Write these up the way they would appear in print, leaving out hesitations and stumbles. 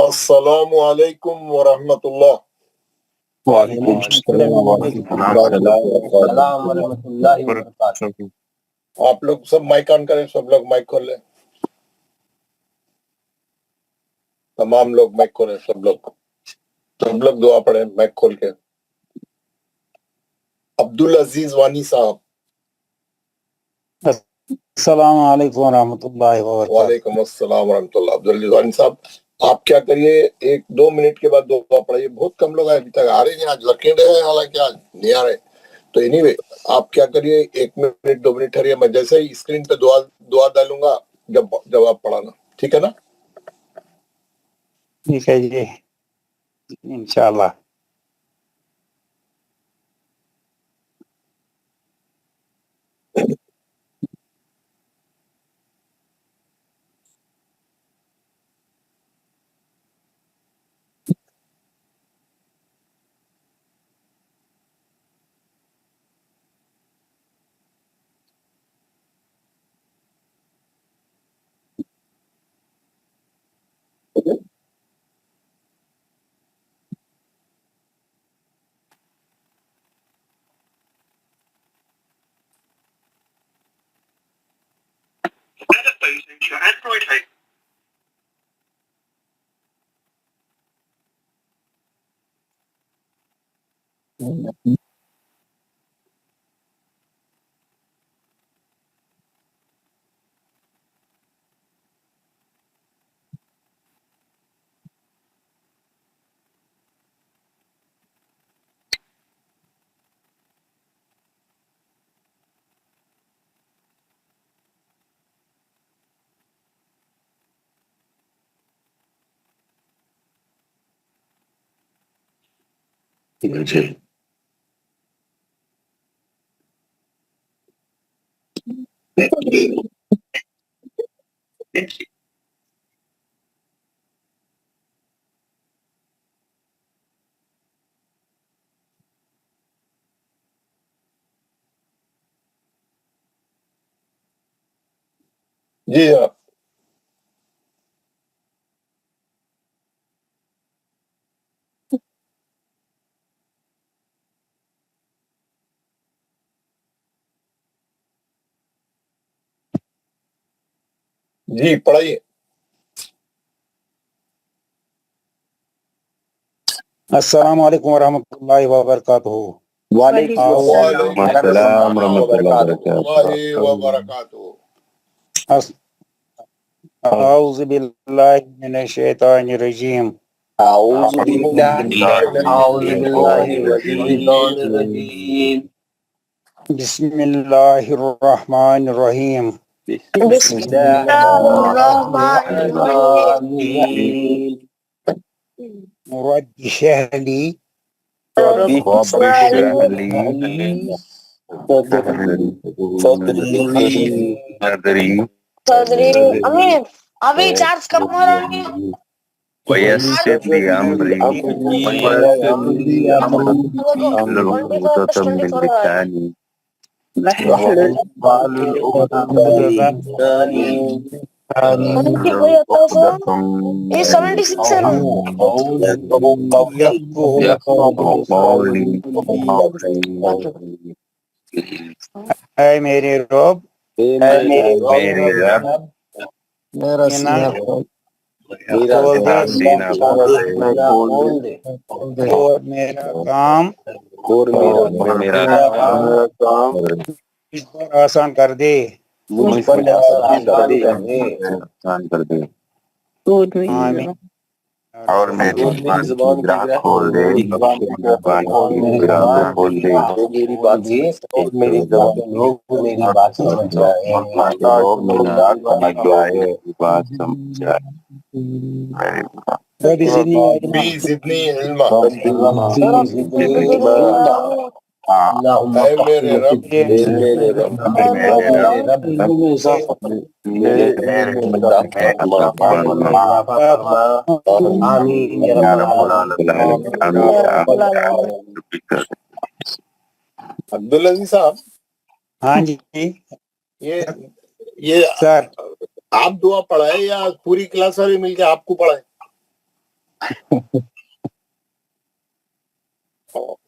السلام علیکم ورحمۃ اللہ۔ وعلیکم السلام ورحمۃ اللہ وبرکاتہ۔ آپ لوگ سب مائک آن کریں، سب لوگ مائک کھول لیں، تمام لوگ مائک کھولیں، سب لوگ دعا پڑھیں مائک کھول کے۔ عبدالعزیز وانی صاحب۔ السلام علیکم ورحمۃ اللہ وبرکاتہ۔ وعلیکم السلام ورحمۃ اللہ۔ عبدالعزیز وانی صاحب آپ کیا کریے، 1-2 منٹ کے بعد دعا پڑھائیے۔ بہت کم لوگ آئے، ابھی تک آ رہے نہیں، آج لکینڈے ہیں، حالانکہ آج نہیں آ رہے۔ تو اینی وے آپ کیا کریے، 1 منٹ 2 منٹ ٹھہریے، میں جیسے ہی اسکرین پہ دعا ڈالوں گا جب آپ پڑھانا، ٹھیک ہے نا؟ ٹھیک ہے جی، انشاءاللہ۔ جی جناب۔ جی پڑھائیے۔ السلام علیکم ورحمۃ اللہ وبرکاتہ۔ وعلیکم السلام ورحمۃ اللہ وبرکاتہ۔ اعوذ باللہ من الشیطان الرجیم۔ اعوذ باللہ من الشیطان الرجیم۔ بسم اللہ الرحمن الرحیم۔ بسم اللہ الرحمن الرحیم۔ رب اشرح لی صدری امین ابھی چارج کب مارا نہیں ويسر لي أمري واحلل عقدة من لساني یہ 76 ہے نا؟ اے میرے رب، میرا سینہ اور میرا کام اس پر آسان کر دے۔ آمین۔ اور میری زبان کی گرہ کھول دے، میری بات میری زبان لوگ میری بات سمجھ جائے، بات سمجھ جائے۔ ربی زدنی علما۔ زدنی علما۔ اے میرے رب عبدالعزیز صاحب، ہاں جی یہ سر، آپ دعا پڑھائے یا پوری کلاس والے مل کے آپ کو پڑھائے؟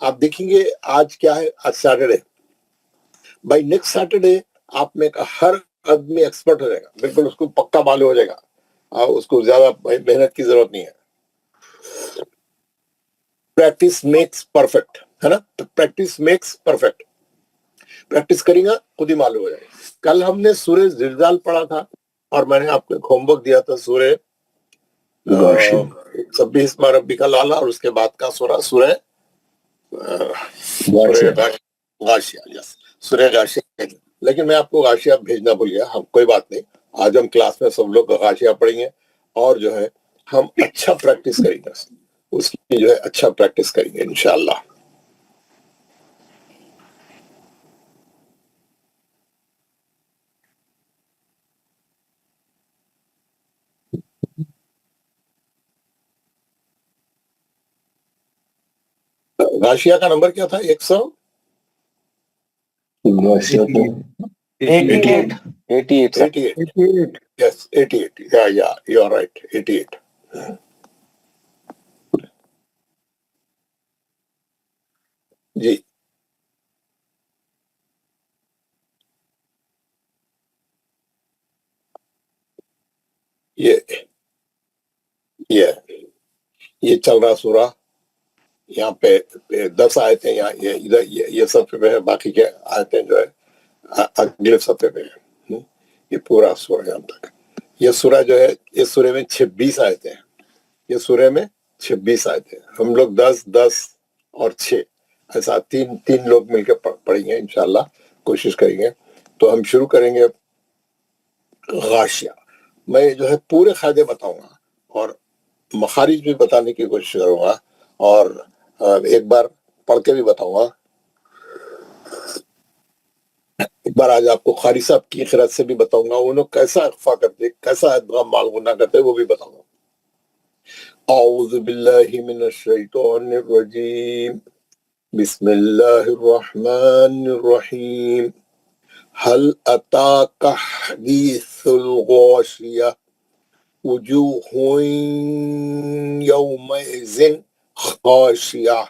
آپ دیکھیں گے آج کیا ہے، آج سیٹرڈے، بائی نیکسٹ سیٹرڈے آپ میں ہر آدمی ایکسپرٹ ہو جائے گا، بالکل اس کو پکا معلوم ہو جائے گا، اس کو زیادہ محنت کی ضرورت نہیں ہے. پریکٹس میکس پرفیکٹ، ہے نا، پریکٹس میکس پرفیکٹ. پریکٹس کریں گا خود ہی معلوم ہو جائے گا. کل ہم نے سورہ زلزال پڑھا تھا اور میں نے آپ کو ایک ہوم ورک دیا تھا، سورہ سبح اسم ربک الاعلی، اور اس کے بعد کا سورہ سورہ غاشیہ. یس، سورہ غاشیہ. لیکن میں آپ کو غاشیہ بھیجنا بھول گیا. ہم کوئی بات نہیں، آج ہم کلاس میں سب لوگ غاشیہ پڑھیں گے اور جو ہے ہم اچھا پریکٹس کریں گے، اس کی جو ہے اچھا پریکٹس کریں گے انشاءاللہ. غاشیہ کا نمبر کیا تھا؟ 88 Yes, 88. Yeah, you are right. 88. جی. یہ چل رہا سورہ، یہاں پہ 10 آیتیں، یہ سب پہ ہے، باقی کے آیتیں جو ہے اگلے صفحے پہ ہے. یہ پورا سورہ یہاں تک. یہ سورہ جو ہے، اس سورہ میں 26 آیتیں ہیں. یہ سورہ میں 26 آیتیں. ہم لوگ 10 اور 6 ایسا تین لوگ مل کے پڑھیں گے انشاءاللہ، کوشش کریں گے. تو ہم شروع کریں گے غاشیہ. میں جو ہے پورے قاعدے بتاؤں گا اور مخارج بھی بتانے کی کوشش کروں گا، اور ایک بار پڑھ کے بھی بتاؤں گا. ایک بار آج آپ کو قاری صاحب کی قرات سے بھی بتاؤں گا، انہوں کیسا اخفا کرتے، کیسا ادغام معلوم کرتے، وہ بھی بتاؤں گا. اعوذ باللہ من الشیطان الرجیم، بسم اللہ الرحمن الرحیم. هل اتاک حدیث الغاشیہ وجوہ یومئذ خاشعہ.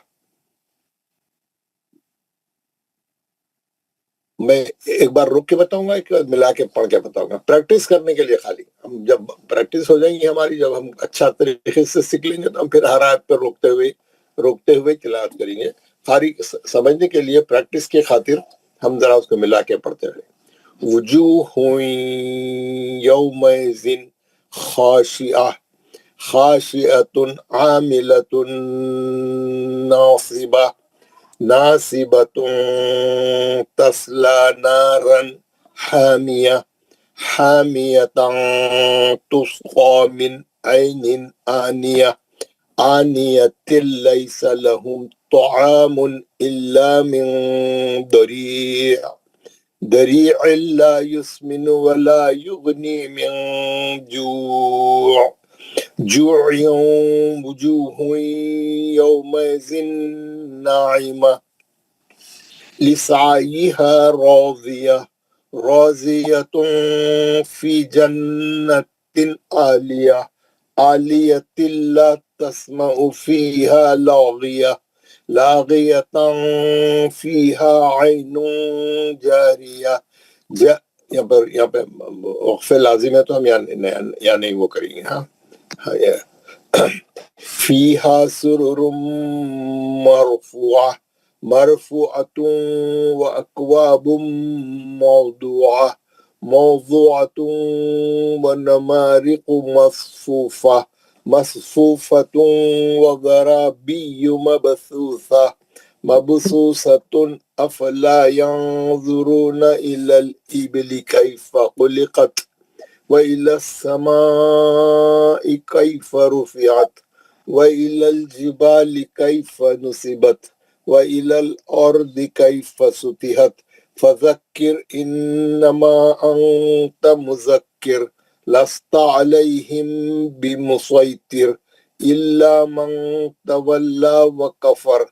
میں ایک بار رک کے بتاؤں گا، ایک بار ملا کے پڑھ کے بتاؤں گا، پریکٹس کرنے کے لیے. خالی ہم جب پریکٹس ہو جائیں گی ہماری، جب ہم اچھا طریقے سے سیکھ لیں گے تو ہم پھر ہر آیت پر روکتے ہوئے تلاوت کریں گے. خالی سمجھنے کے لیے، پریکٹس کی خاطر ہم ذرا اس کو ملا کے پڑھتے رہیں. وجوہ یومئذ خاشعہ، خاشعۃ عاملۃ ناصبہ، ناصبۃ تصلی نارا حامیہ، حامیۃ تسقی من عین آنیہ، آنیۃ لیس لہم طعام الا من ضریع، ضریع لا یسمن ولا یغنی من جوع، جوع وجوہ یومئذ ناعمہ لسعیہا راضیہ، راضیۃ فی جنت عالیہ، عالیۃ لا تسمع فیہا لاغیہ، لاغیۃ فیہا عین جاریہ. یہاں پہ وقف لازم ہے تو ہم یا نہیں وہ کریں گے. ہاں، فیہا سرر مرفوعہ، مرفوعۃ واکواب موضوعہ، موضوعۃ ونمارق مصفوفہ، مصفوفۃ وغرابی مبثوثہ، مبثوثۃ افلا ينظرون الى الابل كيف خلقت وإلى السماء كيف رفعت وإلى الجبال كيف نصبت وإلى الأرض كيف سطحت. فذكر إنما أنت مذكر لست عليهم بمسيطر إلا من تولى وكفر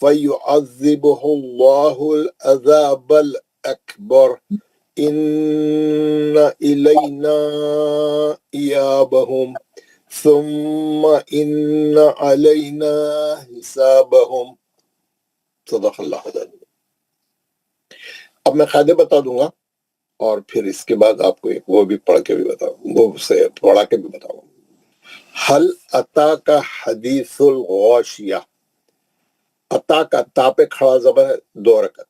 فيعذبه الله العذاب الأكبر إن إلينا إيابهم ثم إن علينا حسابهم. صدق اللہ العظیم۔ اب میں قاعدے بتا دوں گا اور پھر اس کے بعد آپ کو ایک وہ بھی پڑھ کے بھی بتاؤں، وہ سے پڑھا کے بھی بتاؤں۔ حل اتا کا حدیث الغاشیہ، اتا کا تا پہ کھڑا زبر ہے 2 رکعت،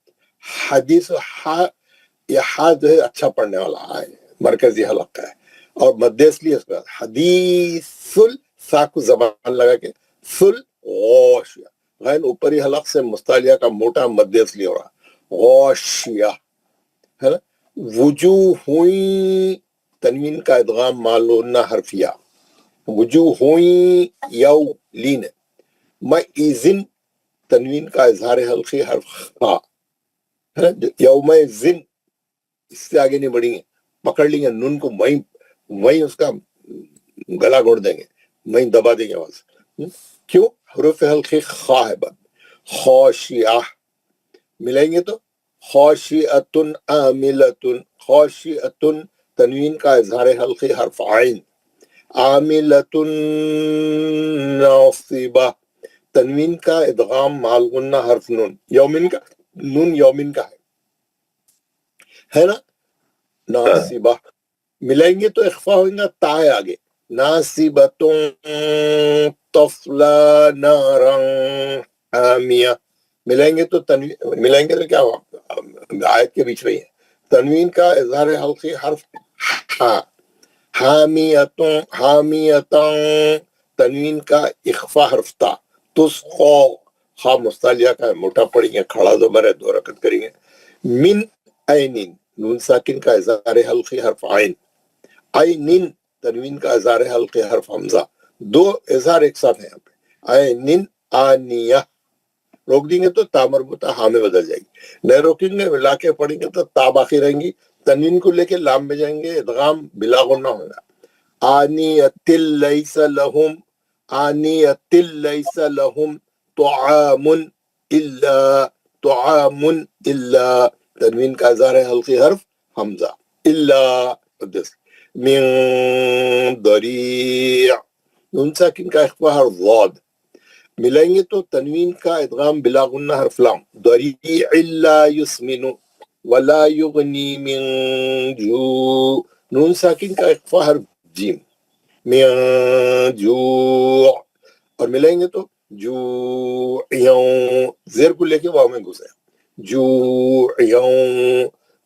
حدیث ہا، یہ ہا جو ہے اچھا پڑھنے والا ہا ہے، مرکزی حلق کا ہے، اور مد اس لیے اس کا حدیث سا کو زبان لگا کے سل غاشیہ، غین اوپری حلق سے مستعلیہ کا موٹا مد اس لیے ہو رہا غاشیہ ہے نا۔ وجوہ تنوین کا ادغام معلوم حرفیہ، وجوہ یو لین، مئذن تنوین کا اظہار حلقی حرف خا ہے نا، یوم زن اس سے آگے نہیں بڑھیں گے، پکڑ لیں گے نون کو، وہیں اس کا گلا گھوڑ دیں گے، وہیں دبا دیں گے آواز، کیوں؟ حروف حلقی خا ہے بات، خاشیہ ملیں گے تو خاشعۃن عاملۃن، خاشعۃن تنوین کا اظہار حلقی حرف عین، عاملۃن ناصبہ تنوین کا ادغام مع غنہ حرف نون، یومن کا نون یومن کا ہے نا، ناصبہ ملیں گے تو اخفا ہوئیں گا تا ہے آگے، ناصبۃ تصلی نارا حامیہ ملیں گے تو ملیں گے تو کیا ہوا، آیت کے بیچ میں ہی ہے، تنوین کا اظہار حلقی حرف ہا، حامیتاں تنوین کا اخفا حرف تا، تسقا خا مستعلیہ کا ہے، موٹا پڑھیں گے، کھڑا زبر ہے 2 رکعت کریں گے، من عینین نون ساکن کا اظہار حلقی حرف عین، عینن تنوین کا اظہار حلقی حرف حمزہ، 2 اظہار ایک ساتھ ہیں یہاں پہ، عینن آنیہ، روک دیں گے تو تا مربوطہ ہاں میں بدل جائے گی، نہیں روکیں گے ملا کے پڑھیں گے تو تا باقی رہیں گی، تنوین کو لے کے لام میں جائیں گے، ادغام بلا غنہ ہوگا، آنیۃ لیس لہم، آنیۃ لیس لہم طعام الا، طعام الا تنوین کا اظہار حلقی حرف حمزہ، الا من ضریع نون ساکن کا اخفا حرف ضاد ملیں گے تو تنوین کا ادغام بلا غنہ حرف لام، ضریع لا یسمن ولا یغنی من جوع نون ساکن کا اخفا حرف جیم، من جوع، اور ملیں گے تو جوعیوں زیر کو لے کے واو میں گھسے، جوعیوں،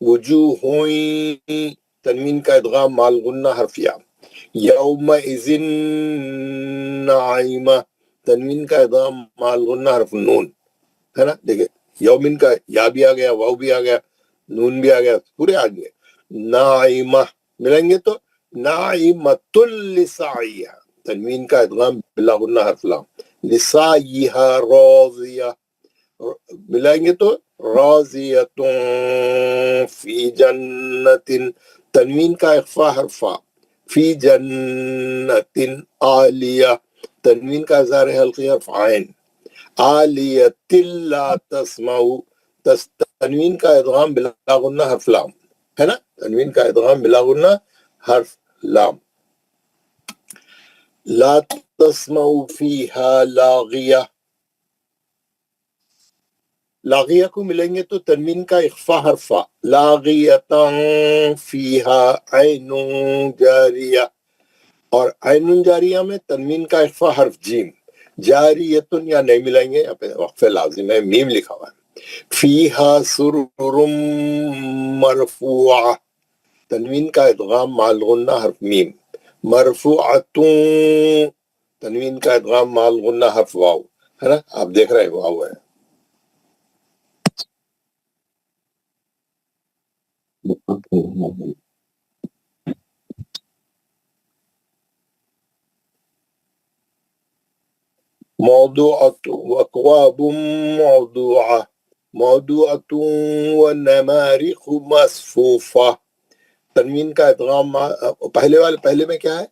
وجوہ تنوین کا ادغام مع الغنہ حرف یا، یومئذ ناعمہ تنوین کا ادغام مع الغنہ حرف نون ہے نا، دیکھیں یومن کا یا بھی آ گیا، واو بھی آ گیا، نون بھی آ گیا، پورے آ گئے، ناعمہ ملیں گے تو ناعمۃ لسعیہا تنوین کا ادغام بلا غنہ حرف لام، لسعیہا راضیہ ملائیں گے تو راضیۃ فی جنت تنوین کا اخفا حرفا، فی جنت عالیہ تنوین کا اظہار حلقی حرف عین، عالیۃ لا تسمع تنوین کا ادغام بلا غنہ حرف لام ہے نا، تنوین کا ادغام بلا غنہ حرف لام، لا تسمع فیہا لاغیہ، لاغیہ کو ملیں گے تو تنوین کا اخفا حرفا، لاغیۃ فیہا عین جاریہ، اور عین جاریہ میں تنوین کا اخفا حرف جیم، جاریتن یا نہیں ملائیں گے، یہاں پہ وقف لازم ہے، میم لکھا ہوا ہے، فیہا سرر مرفوعہ تنوین کا ادغام مع الغنہ حرف میم، مرفوعۃ تنوین کا ادغام مع الغنہ حرف واو ہے نا، آپ دیکھ رہے ہیں واو ہے، موضوعۃ واکواب موضوعہ، موضوعۃ ونمارق مصفوفہ تنوین کا ادغام پہلے میں کیا ہے،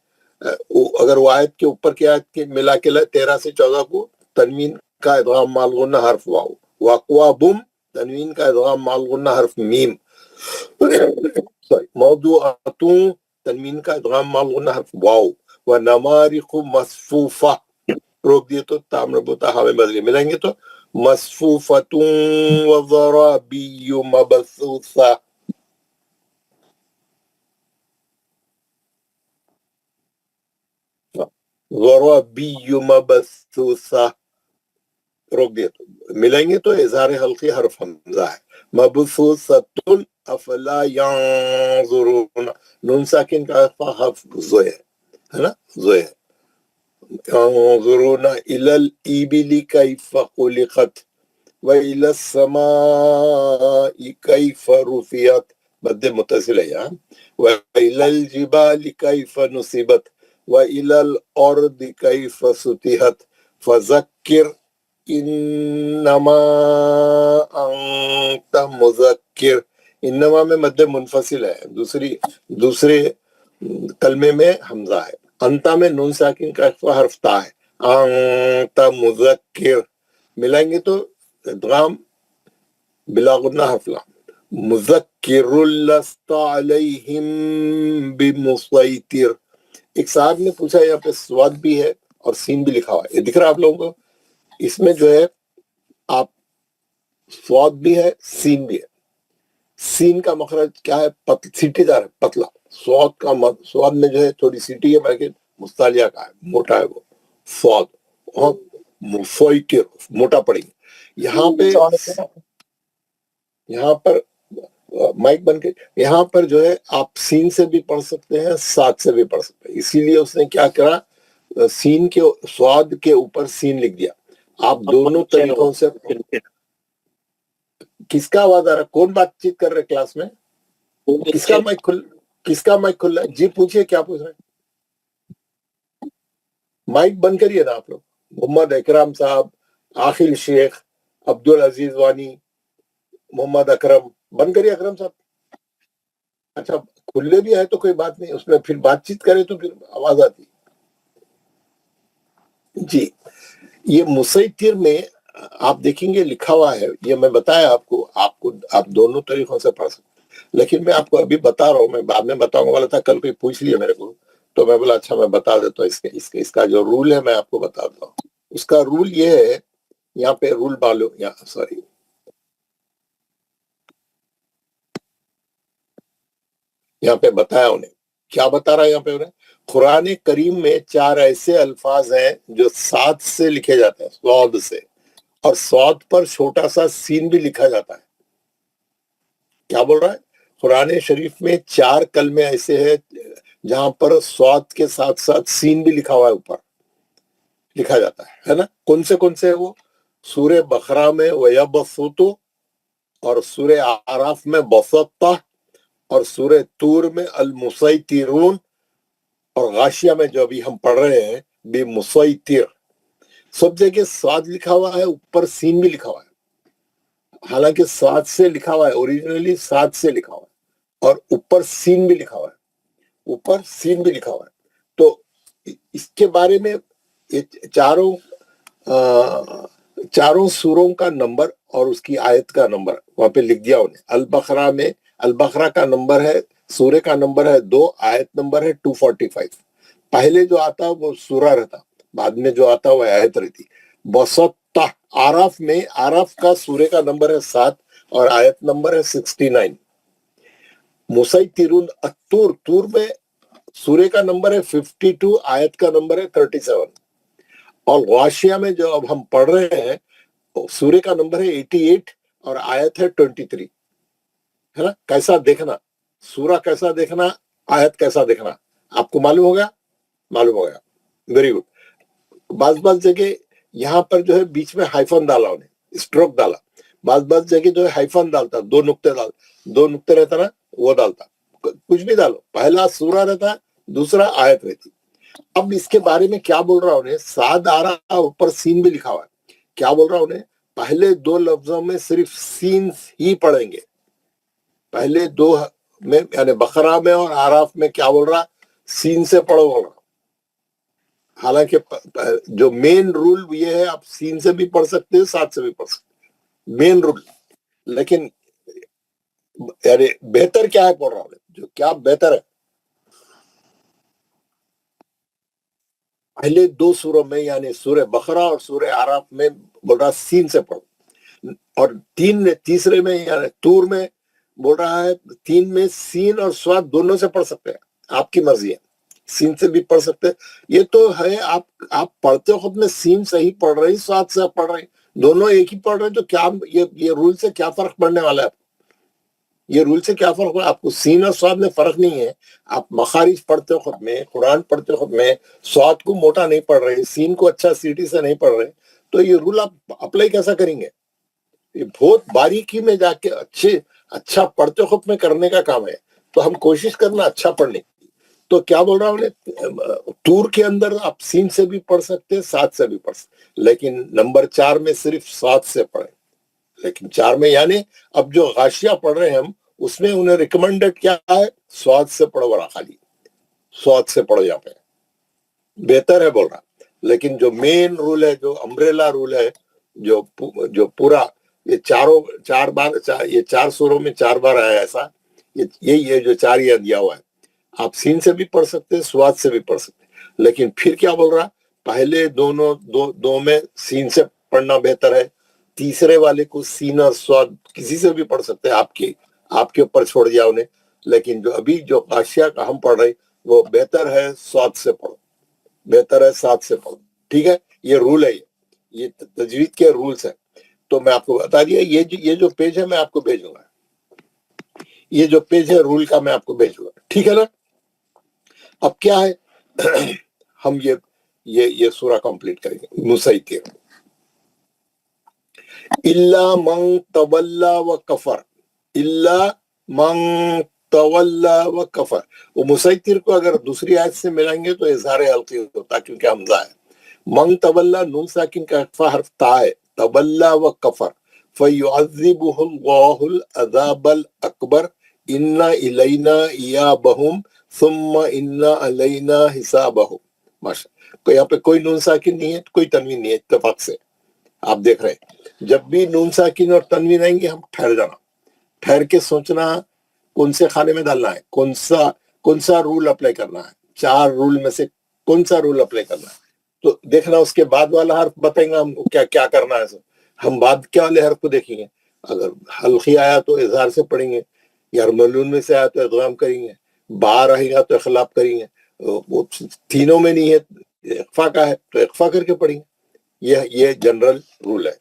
اگر وہ آیت کے اوپر کی آیت کے ملا کے 13 سے 14 کو تنوین کا ادغام مع الغنہ حرف واو، واکوابم تنوین کا ادغام مع الغنہ حرف میم، موضوعۃ تنوین کا ادغام مع الغنہ حرف واو، ونمارق مصفوفہ روک دیے تو تام مربوطہ ہاں میں بدلے ملیں گے تو مصفوفۃ وزرابی مبثوثہ. زرابی مبثوثہ روک دیا تو ملیں گے تو اظہار حلقی حرف حمزہ ہے. مبثوثۃ افلا ینظرون نون ساکن کا حرف زوئے ہے نا، زوئے. ينظرون إلى الإبل كيف خلقت وإلى السماء كيف رفعت مد متصل ہے یہاں. وإلى الجبال كيف نصبت وإلى الأرض كيف سطحت فذكر انما انت مذکر. انما میں مد منفصل ہے، دوسرے کلمے میں حمزہ ہے. انتا میں نون ساکن کا حرف تا ہے. انت مذکر ملائیں گے تو ادغام بلا غنہ حرف لام. مذکر لست علیہم بمسیطر. ایک صاحب نے پوچھا یہاں پہ سواد بھی ہے اور سین بھی لکھا ہوا ہے، یہ دکھ رہا آپ لوگوں کو؟ اس میں جو ہے آپ سواد بھی ہے سین بھی ہے. سین کا مخرج کیا ہے؟ سیٹی دار ہے، پتلا. سواد میں جو ہے تھوڑی سیٹی ہے، بلکہ مستعلیہ کا ہے، موٹا ہے وہ سواد. اور مفوئکر موٹا پڑیں گے. یہاں پر مائک بن کے یہاں پر جو ہے آپ سین سے بھی پڑھ سکتے ہیں، سات سے بھی پڑھ سکتے ہیں. اسی لیے اس نے کیا کرا، سین کے سواد کے اوپر سین لکھ دیا. آپ دونوں طریقوں سے. کس کا آواز آ رہا ہے؟ کون بات چیت کر رہے کلاس میں؟ کس کا مائک کھل رہا ہے؟ جی پوچھئے، کیا پوچھ رہے ہیں؟ مائک بند کریے نا آپ لوگ. محمد اکرام صاحب، عاقل شیخ، عبدالعزیز وانی، محمد اکرم، بند کریے اکرم صاحب. اچھا کھلے بھی ہے تو کوئی بات نہیں، اس میں پھر بات چیت کرے تو پھر آواز آتی. جی یہ مسیطر میں آپ دیکھیں گے لکھا ہوا ہے، یہ میں بتایا آپ کو آپ دونوں طریقوں سے پڑھ سکتے. لیکن میں آپ کو ابھی بتا رہا ہوں، میں بعد میں بتاؤں والا تھا، کل کوئی پوچھ لیا میرے کو تو میں بولا اچھا میں بتا دیتا ہوں. اس کا جو رول ہے میں آپ کو بتاتا ہوں. اس کا رول یہ ہے، یہاں پہ رول بالو یہاں پہ بتایا انہیں. کیا بتا رہا ہے یہاں پہ انہیں؟ قرآن کریم میں 4 ایسے الفاظ ہیں جو سات سے لکھے جاتے ہیں، سواد سے، اور سواد پر چھوٹا سا سین بھی لکھا جاتا ہے. کیا بول رہا ہے؟ قرآن شریف میں 4 کلمے ایسے ہیں جہاں پر سواد کے ساتھ ساتھ سین بھی لکھا ہوا ہے، اوپر لکھا جاتا ہے نا. کون سے ہیں وہ؟ سورہ بقرہ میں وَيَبْسُطُ، اور سورہ اعراف میں بَسَطَّ، اور سورہ طور میں المسیطرون، اور غاشیہ میں جو ابھی ہم پڑھ رہے ہیں بمسیطر. سب جگہ سواد لکھا ہوا ہے، اوپر سین بھی لکھا ہوا ہے. حالانکہ سات سے لکھا ہوا ہے، اوریجنلی 7 سے لکھا ہوا ہے، اور اوپر سین بھی لکھا ہوا ہے. تو اس کے بارے میں چاروں سوروں کا نمبر اور اس کی آیت کا نمبر وہاں پہ لکھ دیا انہیں. البقرہ کا نمبر ہے، سورہ کا نمبر ہے 2، آیت نمبر ہے 245. پہلے جو آتا وہ سورہ رہتا، بعد میں جو آتا وہ آیت رہتی. بسطہ آراف کا سورہ کا نمبر ہے 7 اور آیت نمبر ہے 69. مسیطرون طور میں سورہ کا نمبر ہے 52، آیت کا نمبر ہے 37. اور غاشیہ میں جو اب ہم پڑھ رہے ہیں سورہ کا نمبر ہے 88 اور آیت ہے 23. ہے نا؟ کیسا دیکھنا، سورہ کیسا دیکھنا، آیت کیسا دیکھنا، آپ کو معلوم ہو گیا. Very good. بعض جگہ یہاں پر جو ہے بیچ میں ہائفن ڈالا انہیں، اسٹروک ڈالا. بعض جگہ جو ہے ہائفن ڈالتا، 2 نقطے رہتا نا، وہ ڈالتا. کچھ بھی ڈالو، پہلا سورہ رہتا، دوسرا آیت رہتی. اب اس کے بارے میں کیا بول رہا انہیں؟ ساد آ رہا، اوپر سین بھی لکھا ہوا ہے. کیا بول رہا انہیں؟ پہلے 2 لفظوں میں صرف سین ہی پڑھیں گے. پہلے 2 میں یعنی بقرہ میں اور آراف میں کیا بول رہا؟ سین سے پڑھو بول رہا. حالانکہ جو مین رول یہ ہے، آپ سین سے بھی پڑھ سکتے ہیں، 7 سے بھی پڑھ سکتے ہیں، مین رول. لیکن یعنی بہتر کیا ہے پڑھ رہا ہوں، جو کیا بہتر ہے، پہلے 2 سوروں میں یعنی سورہ بقرہ اور سورہ اعراف میں بول رہا سین سے پڑھو. اور تیسرے میں یعنی طور میں بول رہا ہے 3 میں سین اور سواد دونوں سے پڑھ سکتے ہیں, آپ کی مرضی ہے, سین سے بھی پڑھ سکتے ہیں. یہ تو ہے آپ پڑھتے وقت میں سین صحیح پڑھ رہے ہیں, سواد سے پڑھ رہے ہیں, دونوں ایک ہی پڑھ رہے ہیں, تو کیا یہ رول سے کیا فرق پڑنے والا ہے؟ یہ رول سے کیا فرق ہے؟ آپ کو سین اور سواد میں فرق نہیں ہے. آپ مخارج پڑھتے وقت میں, قرآن پڑھتے وقت میں سواد کو موٹا نہیں پڑھ رہے, سین کو اچھا سیٹی سے نہیں پڑھ رہے, تو یہ رول آپ اپلائی کیسا کریں گے؟ یہ بہت باریکی میں جا کے اچھا پڑھتے وقت میں کرنے کا کام ہے. تو ہم کوشش کرنا اچھا پڑھنے کی. تو کیا بول رہا ہوں, طور کے اندر آپ سین سے بھی پڑھ سکتے, سات سے بھی پڑھ سکتے, لیکن نمبر 4 میں صرف سات سے پڑھیں. لیکن 4 میں یعنی اب جو غاشیہ پڑھ رہے ہیں ہم, اس میں انہیں ریکمنڈڈ کیا ہے, سواد سے پڑھو, ورا خالی سواد سے پڑھو, یہاں پہ بہتر ہے بول رہا. لیکن جو مین رول ہے, جو امبریلا رول ہے, جو پورا یہ 4 سوروں میں 4 بار آیا ایسا, یہی ہے جو 4 یہ دیا ہوا ہے. آپ سین سے بھی پڑھ سکتے, سواد سے بھی پڑھ سکتے. لیکن پھر کیا بول رہا, پہلے دو میں سین سے پڑھنا بہتر ہے, تیسرے والے کو سین اور سواد کسی سے بھی پڑھ سکتے ہیں, آپ کے اوپر چھوڑ دیا انہیں. لیکن جو ابھی جو غاشیہ کا ہم پڑھ رہے, وہ بہتر ہے سواد سے پڑھو, بہتر ہے سات سے پڑھو. ٹھیک ہے, یہ رول ہے, یہ تجوید کے رولز ہیں. تو میں آپ کو بتا دیا, یہ جو پیج ہے میں آپ کو بھیجوں گا, یہ جو پیج ہے رول کا میں آپ کو بھیجوں گا. ٹھیک ہے نا. اب کیا ہے, ہم یہ سورہ کمپلیٹ کریں گے. مسیطر الا من تولا و کفر, الا من تولا و کفر. وہ مسیطر کو اگر دوسری آیت سے ملائیں گے تو اظہار حلقی ہوتا, کیونکہ حمزہ ہے. من تولا نون ساکن کا اخفا حرف تا ہے, تولا و کفر فیعذبہ اللہ العذاب الاکبر ان الینا ایابہم ثم ان علینا حسابہم. ماشاء, یہاں پہ کوئی نون ساکن نہیں ہے, کوئی تنوین نہیں ہے, اتفاق سے آپ دیکھ رہے ہیں. جب بھی نون ساکن اور تنوین آئیں گے, ہم ٹھہر جانا, ٹھہر کے سوچنا کون سے خانے میں ڈالنا ہے, کون سا رول اپلائی کرنا ہے, 4 رول میں سے کون سا رول اپلائی کرنا ہے. تو دیکھنا, اس کے بعد والا حرف بتائیں گا ہم کو کیا کرنا ہے. ہم بعد کے والے حرف کو دیکھیں گے. اگر حلقی آیا تو اظہار سے پڑھیں گے, یا ملون میں سے آیا تو ادغام کریں گے, باہر رہے گا تو اخلاف کریں گے. وہ تینوں میں نہیں ہے, اخفا کا ہے تو اخفا کر کے پڑھیں گے. یہ جنرل رول ہے.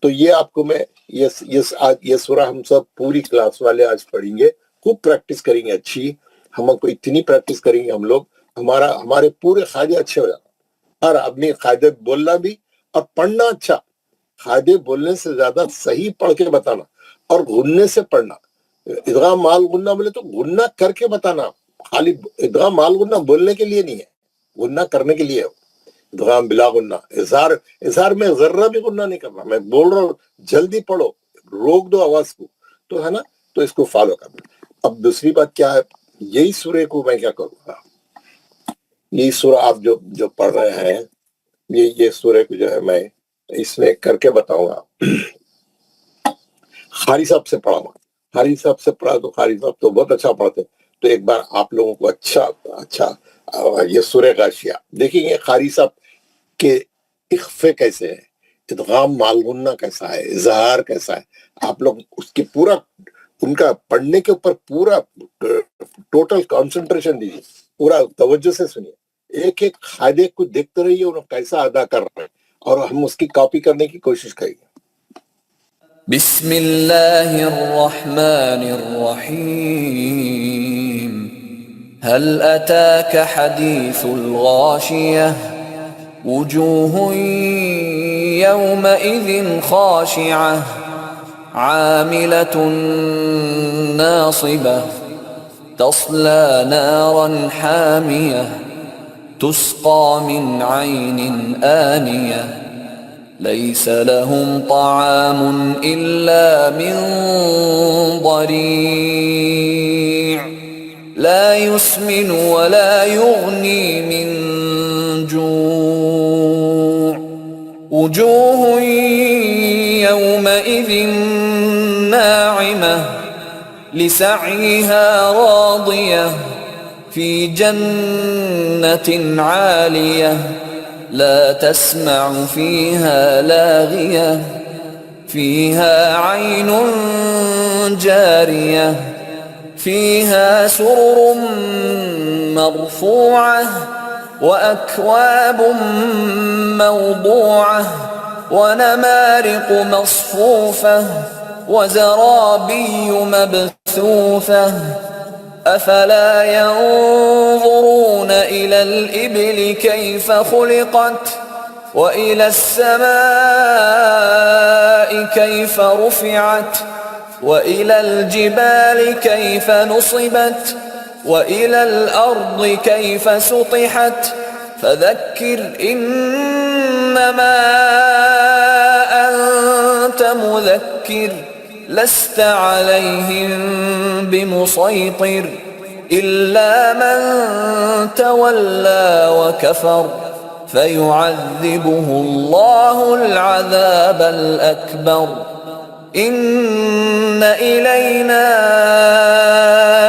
تو یہ آپ کو میں یہ سورہ ہم سب پوری کلاس والے آج پڑھیں گے, خوب پریکٹس کریں گے. اچھی ہم کو اتنی پریکٹس کریں گے ہم لوگ, ہمارے پورے قاعدے اچھے ہو جاتے. ہر آدمی قاعدے بولنا بھی اور پڑھنا اچھا, قاعدے بولنے سے زیادہ صحیح پڑھ کے بتانا, اور غننے سے پڑھنا. ادغام مال غنہ بولے تو غنہ کر کے بتانا, خالی ادغام مال غنہ بولنے کے لیے نہیں ہے, غنہ کرنے کے لیے ہے. ادغام بلا غنہ, اظہار میں ذرہ بھی غنہ نہیں کرنا. میں بول رہا ہوں جلدی پڑھو, روک دو آواز کو, تو ہے نا, تو اس کو فالو کرنا. اب دوسری بات کیا ہے, یہی سورے کو میں کیا کروں گا, یہی سورہ آپ جو پڑھ رہے ہیں, یہ سورے کو جو ہے میں اس میں کر کے بتاؤں گا. قاری صاحب سے پڑھا, قاری صاحب سے پڑھا تو قاری صاحب تو بہت اچھا پڑھتے. تو ایک بار آپ لوگوں کو اچھا یہ سورہ غاشیہ دیکھیں گے, قاری صاحب کے اخفے کیسے ہے, ادغام مال غنہ کیسا ہے, اظہار کیسا ہے. آپ لوگ اس کی پورا ان کا پڑھنے کے اوپر پورا ٹوٹل کنسنٹریشن دیجیے, پورا توجہ سے سنیے, ایک ایک قاعدے کو دیکھتے رہیے انہوں کیسا ادا کر رہے ہیں, اور ہم اس کی کاپی کرنے کی کوشش کریں گے. بسم اللہ الرحمن الرحیم. هل أتاك حديث الغاشية وجوه يومئذ خاشعة عاملة ناصبة تصلى نارا حامية تسقى من عين آنية ليس لهم طعام إلا من ضريع لا يسمن ولا يغني من جوع وجوه يومئذ ناعمة لسعيها راضية في جنة عالية لا تسمع فيها لاغية فيها عين جارية فيها سرر مرفوعة وأكواب موضوعة ونمارق مصفوفة وزرابي مبثوثة أفلا ينظرون إلى الإبل كيف خلقت وإلى السماء كيف رفعت وإلى الجبال كيف نصبت وإلى الأرض كيف سطحت فذكر إنما أنت مذكر لست عليهم بمسيطر إلا من تولى وكفر فيعذبه الله العذاب الأكبر إن إلينا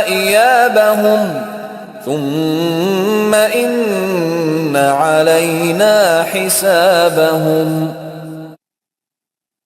إيابهم ثم إن علينا حسابهم.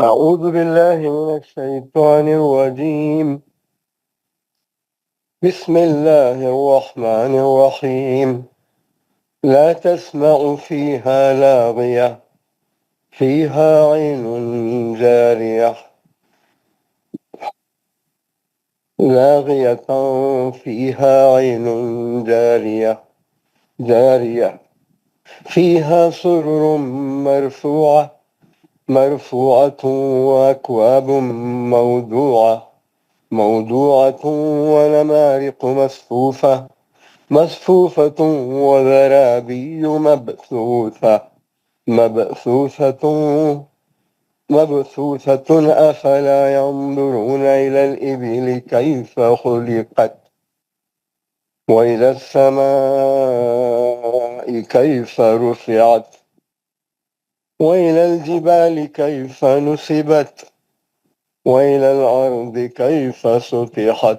أعوذ بالله من الشيطان الرجيم بسم الله الرحمن الرحيم لا تسمع فيها لاغية فيها عين جارية لاغية فيها عين جارية فيها سرر مرفوعة وأكواب موضوعة ونمارق مصفوفة وزرابي مبثوثة أفلا ينظرون إلى الإبل كيف خلقت وإلى السماء كيف رفعت وإلى الجبال كيف نصبت وإلى الأرض كيف سطحت.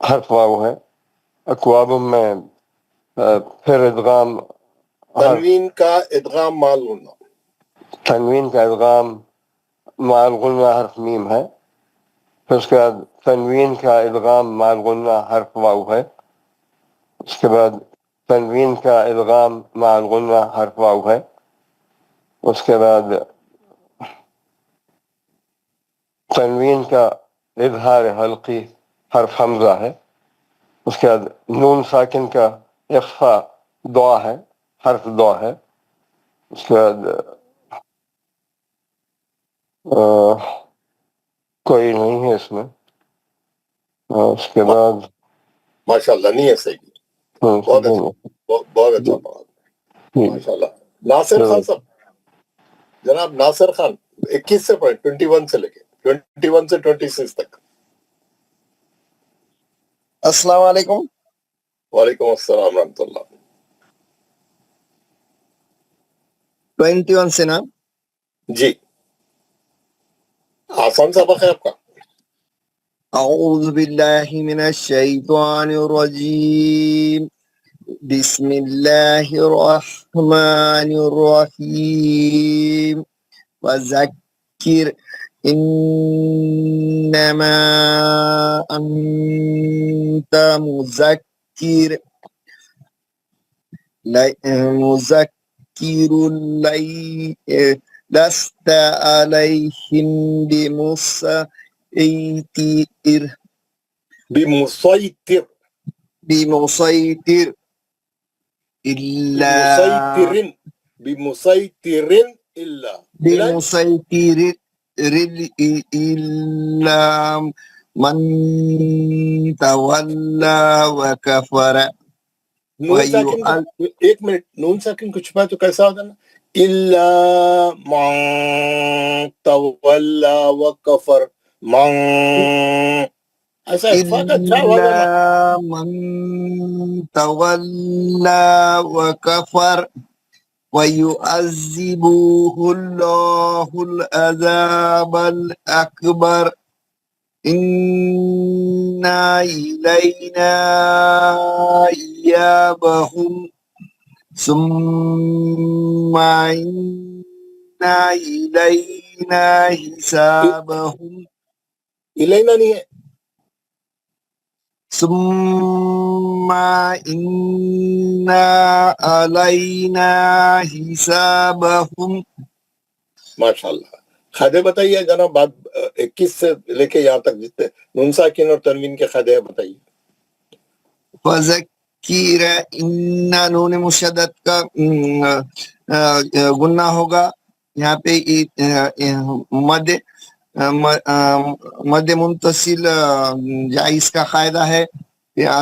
حرف واو ہے. اکواب میں پھر ادغام تنوین کا ادغام مال غنہ. تنوین کا ادغام مال غنہ حرف میم ہے. پھر اس کے بعد تنوین کا ادغام مال غنہ حرف واو ہے. اس کے بعد تنوین کا ادغام مال غنہ حرف واو ہے. اس کے بعد تنوین کا اظہار حلقی حرف حمزہ ہے. اس کے بعد نون ساکن کا اخفا دعا ہے، حرف دعا ہے. اس کے بعد کوئی نہیں ہے اس میں. اس کے بعد ماشاء اللہ نہیں ہے صحیح. بہت اچھا، بہت اچھا پڑھا ماشاء اللہ. ناصر خان صاحب، جناب ناصر خان 21 سے پڑھیں، 21 سے لے کے 21 سے 26 تک. السلام علیکم. وعلیکم السلام ورحمۃ اللہ. 21 سے نا؟ جی آسان سبق ہے آپ کا. اعوذ باللہ من الشیطان الرجیم، بسم اللہ الرحمن الرحیم. وذکر انما انت مذکر لست علیہم بمسیطر الا بمسیطر الا من تولا وکفر. نون ساکن ایک منٹ، نون ساکن کو چھپائے تو کیسا ہوگا نا؟ الا من تولا وکفر. من ایسا اخفا کا کیا ہوگا نا؟ من تولا وکفر وَيُعَذِّبُهُ اللَّهُ الْعَذَابَ الْأَكْبَرَ إِنَّ إِلَيْنَا إِيَابَهُمْ ثُمَّ إِنَّ إِلَيْنَا حِسَابَهُمْ. الینا نہیں ہے، ثم إن علينا حسابهم. ماشاء اللہ. خدے بتائیے جناب، بات 21 سے لے کے یہاں تک جتنے نون ساکن اور تنوین کے خدے بتائیے. فذکر ان نون مشدد کا گنہ ہوگا. یہاں پہ مد منتصل جائز کا قاعدہ ہے.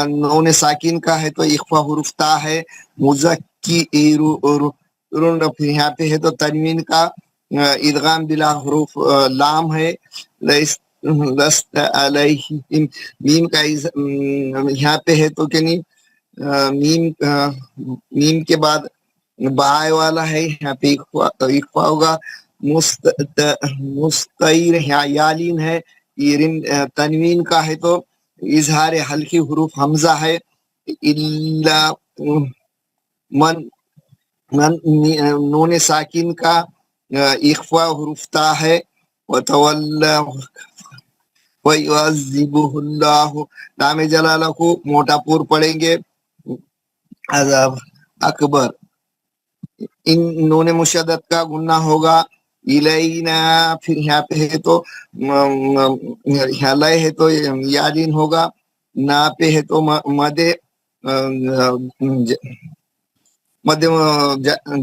نون ساکن کا ہے تو اخفا حروف تا ہے. مذکرون یہاں پہ ہے تو تنوین کا ادغام بلا حروف لام ہے. لست علیہم میم کا یہاں پہ ہے تو کہ نہیں میم کے بعد بائے والا ہے، یہاں پہ اخفا ہوگا. مستعیر یالین ہے، تنوین کا ہے تو اظہار ہلکی حروف حمزہ ہے. الا من نون ساکن کا اخفا حروف تا ہے. وتولى ويعذبه اللہ. لام جلالہ کو موٹا پور پڑھیں گے، عذاب اکبر. ان نون مشدد کا گنہ ہوگا. الینا پھر یہاں پہ ہے تو لے ہے تو یادین ہوگا. نا پہ ہے تو مد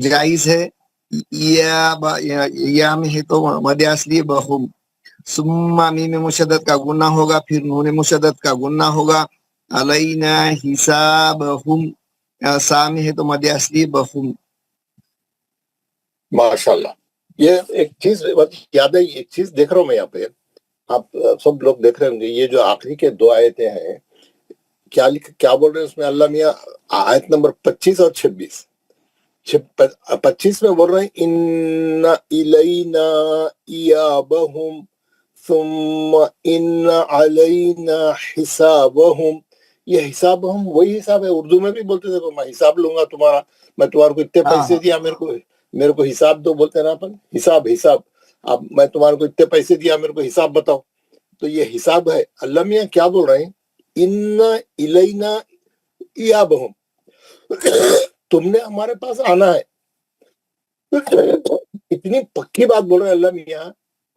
جائز ہے. یا میں ہے تو مد اصلی بہم. ثم میم مشدد کا گنہ ہوگا، پھر نون مشدد کا گنہ ہوگا. علینا حسابہم. سا میں ہے تو مد اصلی بہم. ماشاء اللہ. یہ ایک چیز یاد ہے، ایک چیز دیکھ رہا ہوں میں یہاں پہ، آپ سب لوگ دیکھ رہے ہوں گے، یہ جو آخری کے دو آیتیں ہیں کیا بول رہے ہیں اس میں اللہ میاں؟ آیت نمبر 25 اور 26. 25 میں بول رہے ہیں ان الینا ایابہم ثم ان علینا حسابہم، یہ حساب ہم وہی حساب ہے، اردو میں بھی بولتے تھے میں حساب لوں گا تمہارا، میں تمہارے کو اتنے پیسے دیا، میرے کو حساب دو، بولتے ہیں نا اپن، حساب اب میں تمہارے کو اتنے پیسے دیا، میرے کو حساب بتاؤ. تو یہ حساب ہے. اللہ میاں کیا بول رہے ہیں؟ ان الینا ایابہم، تم نے ہمارے پاس آنا ہے. اتنی پکی بات بول رہے ہیں اللہ میاں،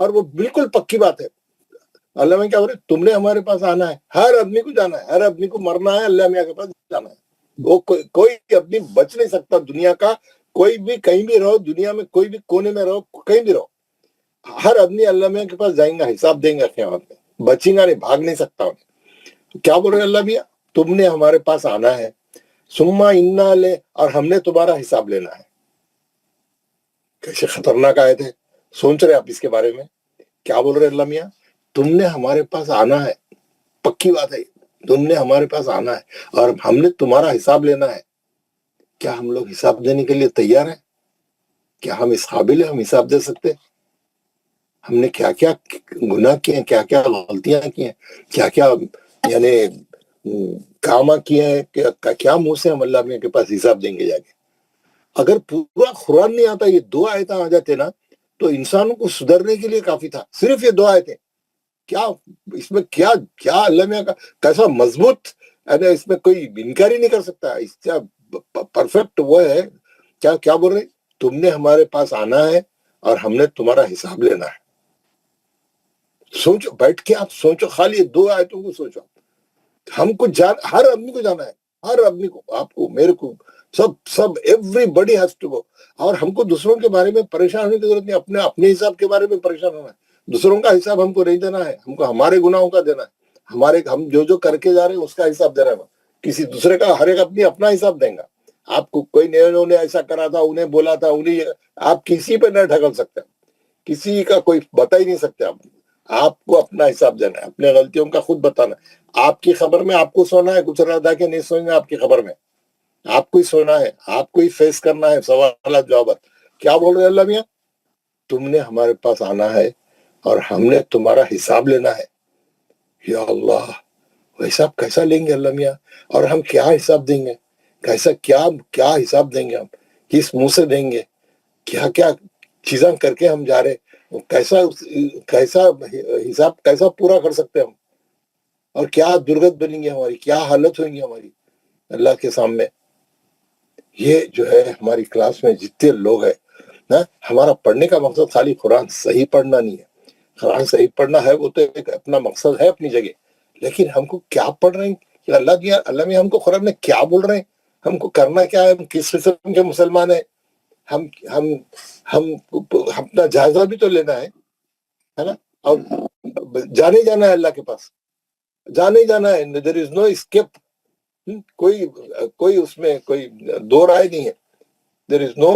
اور وہ بالکل پکی بات ہے. اللہ میاں کیا بول رہے ہیں؟ تم نے ہمارے پاس آنا ہے. ہر آدمی کو جانا ہے، ہر آدمی کو مرنا ہے، اللہ میاں کے پاس جانا ہے. وہ کوئی آدمی بچ نہیں سکتا دنیا کا، کوئی بھی کہیں بھی رہو دنیا میں، کوئی بھی کونے میں رہو، کہیں بھی رہو، ہر آدمی اللہ میاں کے پاس جائیں گا، حساب دیں گا قیامت میں، بچیں گا نہیں، بھاگ نہیں سکتا. کیا بول رہے ہیں اللہ میاں؟ تم نے ہمارے پاس آنا ہے، ثم انا لے، اور ہم نے تمہارا حساب لینا ہے. کیسے خطرناک آئے تھے، سوچ رہے آپ اس کے بارے میں؟ کیا بول رہے اللہ میاں؟ تم نے ہمارے پاس آنا ہے، پکی بات ہے، تم نے ہمارے پاس آنا ہے اور ہم نے تمہارا حساب لینا ہے. کیا ہم لوگ حساب دینے کے لیے تیار ہیں؟ کیا ہم اس قابل ہیں ہم حساب دے سکتے؟ ہم نے کیا کیا گناہ کیے ہیں، کیا کیا غلطیاں کی ہیں، کیا کیا یعنی کام کیے ہیں، کیا منہ سے ہم اللہ میاں کے پاس حساب دیں گے جا کے؟ اگر پورا قرآن نہیں آتا، یہ 2 آیتیں آ جاتے نا، تو انسانوں کو سدھرنے کے لیے کافی تھا. صرف یہ 2 آیتیں، کیا اس میں کیا اللہ میاں کا کیسا مضبوط، اس میں کوئی انکار ہی نہیں کر سکتا. اس کا پرفیکٹ وہ ہے. کیا بول رہے؟ تم نے ہمارے پاس آنا ہے اور ہم نے تمہارا حساب لینا ہے. سوچو، بیٹھ کے آپ سوچو، خالی 2 آیتوں کو سوچو. ہم کو ہر آدمی کو جانا ہے، ہر آدمی کو، آپ کو، میرے کو، سب everybody has to go. اور ہم کو دوسروں کے بارے میں پریشان ہونے کی ضرورت نہیں، اپنے حساب کے بارے میں پریشان ہونا ہے. دوسروں کا حساب ہم کو نہیں دینا ہے، ہم کو ہمارے گناہوں کا دینا ہے. ہم جو کر کے جا رہے ہیں اس کا حساب دینا ہے. کسی دوسرے کا ہر ایک اپنا حساب دیں گا. آپ کو کوئی انہوں نے ایسا کرا تھا، انہیں بولا تھا، آپ کسی پہ نہ ڈھکل سکتے، کسی کا کوئی بتا ہی نہیں سکتے. آپ کو اپنا حساب دینا ہے، اپنے غلطیوں کا خود بتانا ہے. آپ کی خبر میں آپ کو سونا ہے، کچھ رہا کہ نہیں سوئیں آپ کی خبر میں، آپ کو ہی سونا ہے، آپ کو ہی فیس کرنا ہے سوالات جوابات. کیا بول رہے اللہ میاں؟ تم نے ہمارے پاس آنا ہے اور ہم نے تمہارا حساب لینا ہے. یا اللہ، وہ حساب کیسا لیں گے اللہ میاں؟ اور ہم کیا حساب دیں گے؟ کیسا کیا حساب دیں گے؟ ہم کس منہ سے دیں گے؟ کیا چیزاں کر کے ہم جا رہے، کیسا حساب کیسا پورا کر سکتے ہم؟ اور کیا درگت بنیں گے ہماری، کیا حالت ہوئیں گی ہماری اللہ کے سامنے؟ یہ جو ہے ہماری کلاس میں جتنے لوگ ہیں نا، ہمارا پڑھنے کا مقصد خالی قرآن صحیح پڑھنا نہیں ہے. قرآن صحیح پڑھنا ہے، وہ تو ایک اپنا مقصد ہے اپنی جگہ، لیکن ہم کو کیا پڑھ رہے ہیں، اللہ میں ہم کو قرآن میں کیا بول رہے ہیں، ہم کو کرنا کیا ہے، ہم کس قسم کے مسلمان ہیں. ہم اپنا جائزہ بھی تو لینا ہے نا. اور جانا ہے اللہ کے پاس، جانا ہے. there is no escape. کوئی اس میں کوئی 2 رائے نہیں ہے. there is no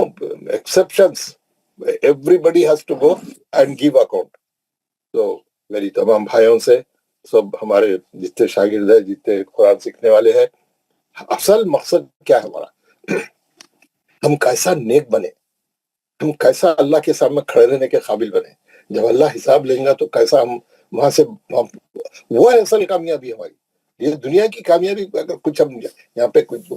exceptions. everybody has to go and give account. تو میری تمام بھائیوں سے، سب ہمارے جتنے شاگرد ہیں، جتنے قرآن سیکھنے والے ہیں، اصل مقصد کیا ہے ہمارا؟ ہم کیسا نیک بنے، ہم کیسا اللہ کے سامنے کھڑے رہنے کے قابل بنے. جب اللہ حساب لیں گا تو کیسا ہم وہاں سے، وہ ہے اصل کامیابی ہماری. یہ دنیا کی کامیابی اگر کچھ ہم یہاں پہ کچھ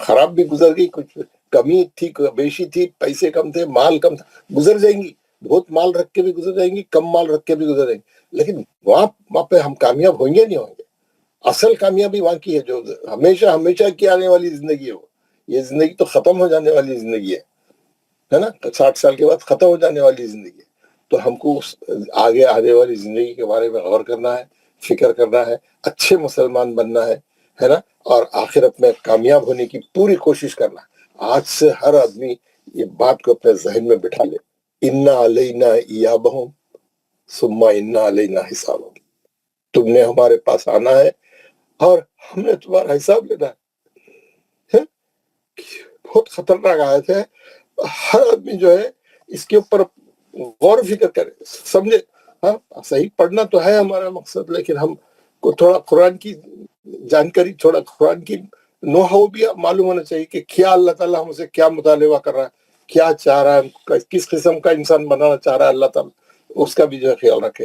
خراب بھی گزر گئی، کچھ کمی تھی، بیشی تھی، پیسے کم تھے، مال کم تھا، گزر جائیں گی. بہت مال رکھ کے بھی گزر جائیں گی، کم مال رکھ کے بھی گزر جائیں گی، لیکن وہاں پہ ہم کامیاب ہوئیں گے نہیں ہوں گے. اصل کامیابی وہاں کی ہے جو ہمیشہ کی آنے والی زندگی ہے. یہ زندگی تو ختم ہو جانے والی زندگی ہے نا، 60 سال کے بعد ختم ہو جانے والی زندگی ہے. تو ہم کو آگے آنے والی زندگی کے بارے میں غور کرنا ہے، فکر کرنا ہے، اچھے مسلمان بننا ہے نا، اور آخرت میں کامیاب ہونے کی پوری کوشش کرنا ہے. آج سے ہر آدمی یہ بات کو اپنے ذہن میں بٹھا لے. انا علینا ایابہم ثم انا علینا حسابہم. تم نے ہمارے پاس آنا ہے اور ہم نے تمہارا حساب لینا ہے. بہت خطرناک آیت ہے. ہر آدمی جو ہے اس کے اوپر غور و فکر کرے، سمجھے. صحیح پڑھنا تو ہے ہمارا مقصد، لیکن ہم کو تھوڑا قرآن کی جانکاری، تھوڑا قرآن کی نو ہاؤ بھی معلوم ہونا چاہیے کہ کیا اللہ تعالیٰ ہم سے کیا مطالبہ کر رہا ہے، کیا چاہ رہا ہے، کس قسم کا انسان بنانا چاہ رہا ہے اللہ تعالیٰ، اس کا بھی جو ہے خیال رکھے.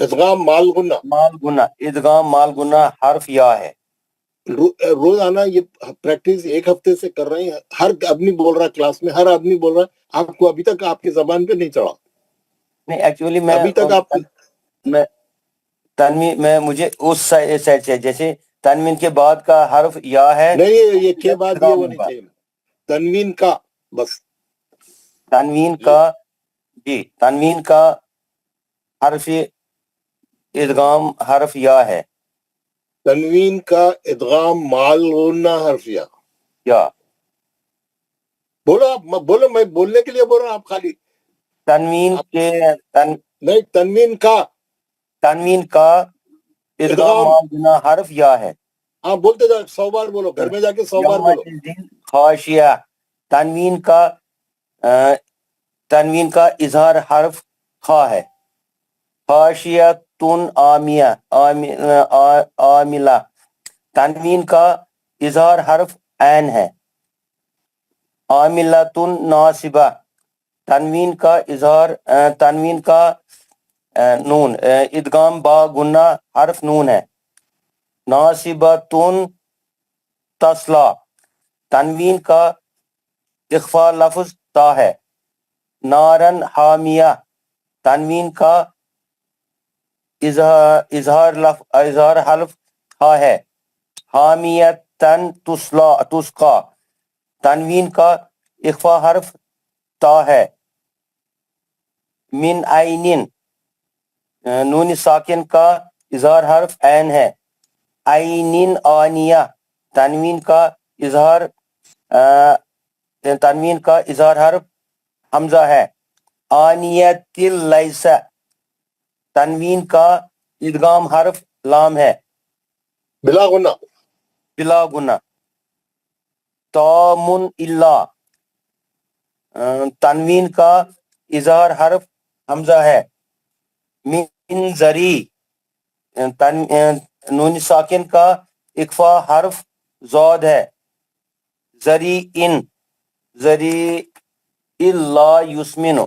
ادغام مال غنہ مال گنا، ادغام مال گنا حرف یا ہے. روزانہ یہ پریکٹس ایک ہفتے سے کر رہے ہیں، ہر آدمی بول رہا ہے کلاس میں، ہر آدمی بول رہا ہے، آپ کو ابھی تک آپ کی زبان پہ نہیں چڑھا؟ نہیں ایکچولی میں ابھی تک آپ تنوین میں مجھے اس سائڈ سے، جیسے تنوین کے بعد کا حرف یا ہے، نہیں، یہ کے بعد یہ ادغام ہونی ہوگا. چاہیے، تنوین کا بس. تنوین کا، جی تنوین کا حرف ادغام حرف یا ہے. تنوین کا ادغام مال غنہ حرفیہ. یا بولو آپ، بولو، میں بولنے کے لیے بول رہا ہوں، آپ خالی تنوین کے نہیں. تنوین کا ادغام ادغام، مال گنا حرف یا ہے. آپ بولتے جاؤ، 100 بار بولو، گھر میں جا کے 100 بار بولو. خاشیہ، تنوین کا اظہار حرف خا ہے. خاشیتن عاملہ، تنوین کا اظہار حرف عین ہے. عاملتن ناصبہ، تنوین کا اظہار تنوین کا نون ادغام با گنا حرف نون ہے. ناصبتن تصلا، تنوین کا اخفا لفظ تا ہے. نارن حامیہ، تنوین کا اظہار حرف ہا ہے. حامیتن تسقا، تنوین کا اخفا حرف تا ہے. من عینن، نون ساکن کا اظہار حرف عین ہے. عینن آنیہ، تنوین کا اظہار حرف حمزہ ہے. آنیت لیس، تنوین کا ادغام حرف لام ہے بلا غنہ. بلا گنا. تامن اللہ، تنوین کا اظہار حرف حمزہ ہے. من زری، نون ساکن کا اخفا حرف زاد ہے. زری ان، زری اللہ یسمن،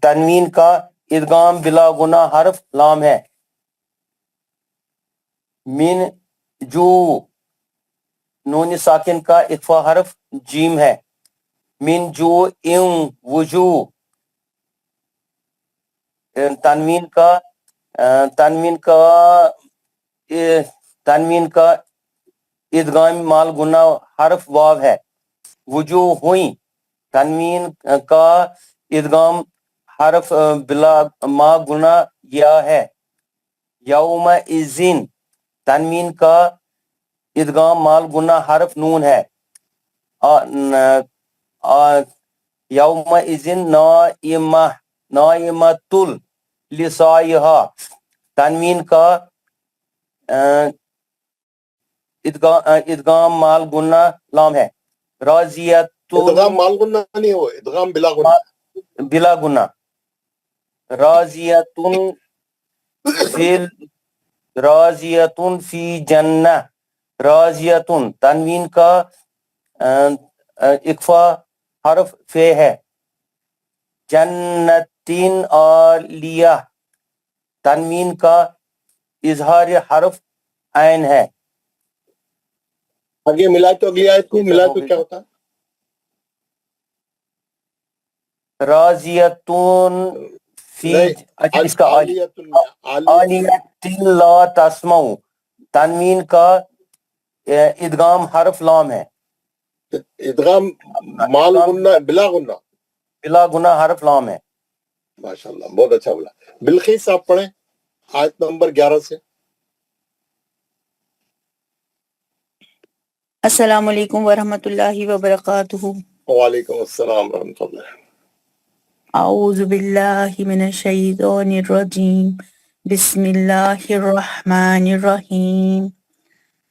تنوین کا ادغام بلا گنا حرف لام ہے. من جو، نون ساکن کا اخفا حرف جیم ہے. من جو ان وجو، تنوین کا ادغام مال گنا حرف واو ہے. وجوہ ہوئیں، تنوین کا ادغام حرف بلا ما گنا یا ہے. یوم اذن، تنوین کا ادغام مال گنا حرف نون ہے. یوم اذن نائمۃ لسعیہا، تنوین کا ادغام مال گنا لام ہے. ادغام مال غنہ نہیں ہو، ادغام بلا غنہ. بلا گنا. راضیتن فی جنہ، راضیتن، تنوین کا اخفا حرف فے ہے. جنتین عالیہ، تنوین کا اظہار حرف عین ہے. آگے ملا تو اگلی آیت کو ملا تو کیا ہوتا؟ راضیتون فی، اچھا اس کا عالیۃ عالیۃ لا تسمعوا، تنوین کا ادغام حرف لام ہے. ادغام مال غنہ بلا غنہ. بلا گنا حرف لام ہے. ماشاءاللہ، بہت اچھا بولا. بلقیس آپ پڑھیں آیت نمبر 11 سے. السلام علیکم ورحمۃ اللہ وبرکاتہ. وعلیکم السلام ورحمۃ اللہ. اعوذ باللہ من الشیطان الرجیم. بسم اللہ الرحمن الرحیم.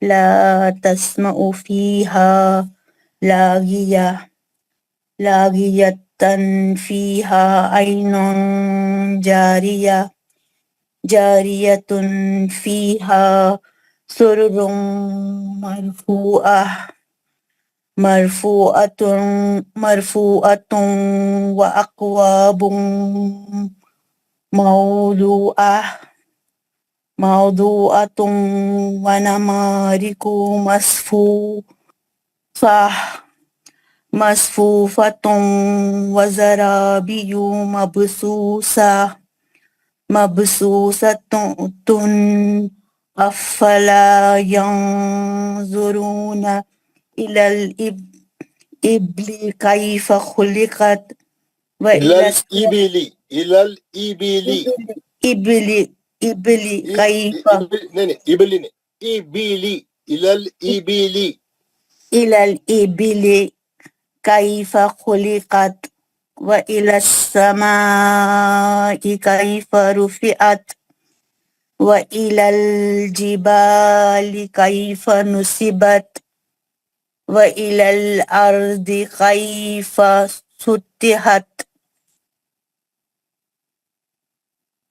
لا تسمع فیہا لاغیہ، لاغیۃ فیہا عین جاریہ، جاریۃ فیہا سرر مرفوعۃ واکواب موضوعة ونمارق مصفوفة وزرابي مبثوثة أفلا ينظرون إلى الإبل كيف خلقت وإلى الإبل إلى الإبل الإبل كيف إبل إلى الإبل إلى الإبل كيف خلقت وإلى السماء كيف رفعت وإلى الجبال كيف نصبت وإلى الأرض كيف سطحت.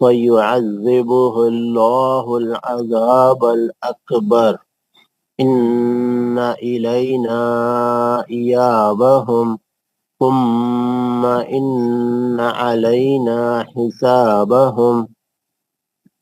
فيعذبه الله العذاب الأكبر إن إلينا إيابهم ثم إن علينا حسابهم.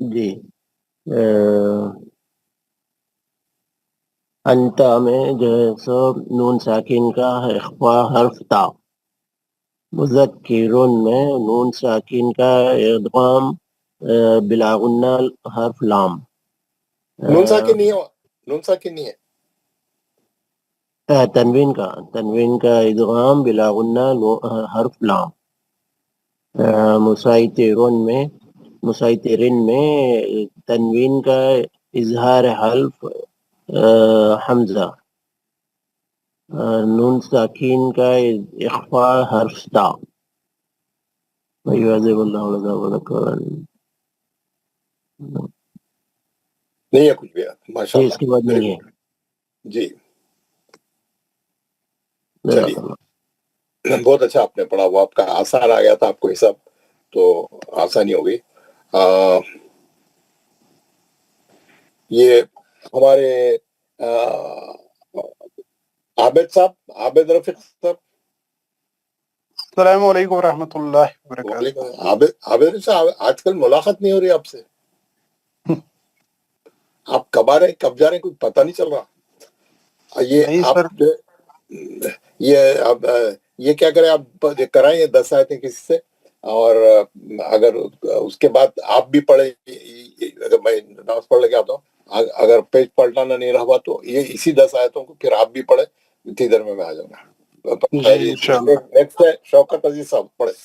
جی انتا میں جو ہے سو نون ساکن کا اخفا حرف تا، مذکرون میں نون ساکن کا ادغام بلا غنہ حرف لام. نون ساکن نہیں ہے. نون ساکن نہیں ہے. تنوین کا ادغام بلا غنہ حرف لام. مسایترین میں تنوین کا اظہار حلف حمزہ، نون ساکین کا اخفاء حرف تا. وَيُعَذِّبُ اللَّهُ الْعَذَابَ الْأَكْبَرَ. نہیں ہے کچھ بھی. اس ماشاءاللہ. کے بعد نہیں ہے. جی چلیے بہت اچھا آپ نے پڑھا. وہ آپ کا آسان آ گیا تھا آپ کو حساب تو آسانی ہو گئی. یہ ہمارے عابد صاحب، عابد رفیق صاحب. السلام علیکم ورحمۃ اللہ وبرکاتہ. عابد رفیق صاحب آج کل ملاقات نہیں ہو رہی آپ سے. آپ کب آ رہے ہیں کب جا رہے ہیں کچھ پتہ نہیں چل رہا. یہ کیا کریں آپ کرائیں 10 آیتیں کسی سے، اور اگر اس کے بعد آپ بھی پڑھیں. اگر میں نماز پڑھ لے کے آتا ہوں، اگر پیج پلٹانا نہیں رہا تو یہ اسی 10 آیتوں کو پھر آپ بھی پڑھیں. اتنی دیر میں آ جاؤں گا. نیکسٹ ہے شوکت عزیز صاحب پڑھیں.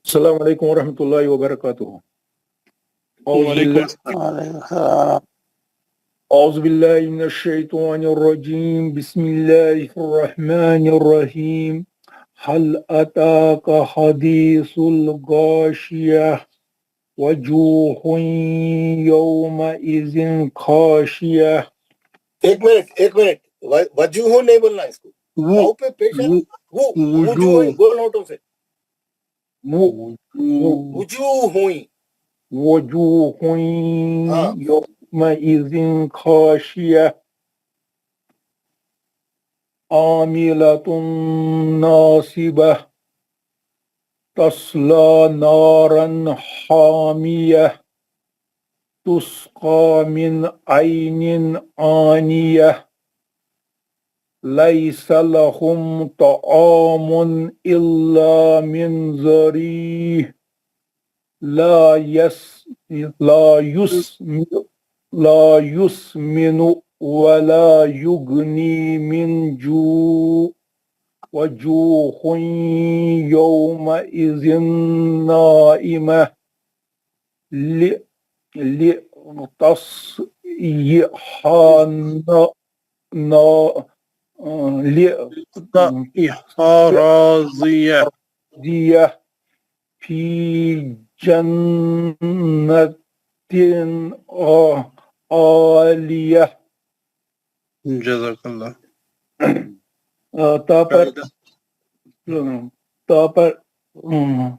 السلام علیکم ورحمۃ اللہ وبرکاتہ. اعوذ باللہ من الشیطان الرجیم. بسم اللہ الرحمن الرحیم. هل اتاک حدیث الغاشیہ وجوہ یومئذ خاشیہ. ایک منٹ وجوہ نہیں بولنا اس کو. واو پہ پیش ہے نا. وجوہ بول ہوٹوں سے. وجوہ ہوئی. وجوہ یومئذ خاشیہ عاملۃ ناصبہ تصلی نارا حامیہ تسقى من عين آنية ليس لهم طعام إلا من ضريع لا يسمن ولا يغني من جوع وجوه يومئذ نائمة لتصيحها راضية في جنة عالية. جزاک اللہ. تا پر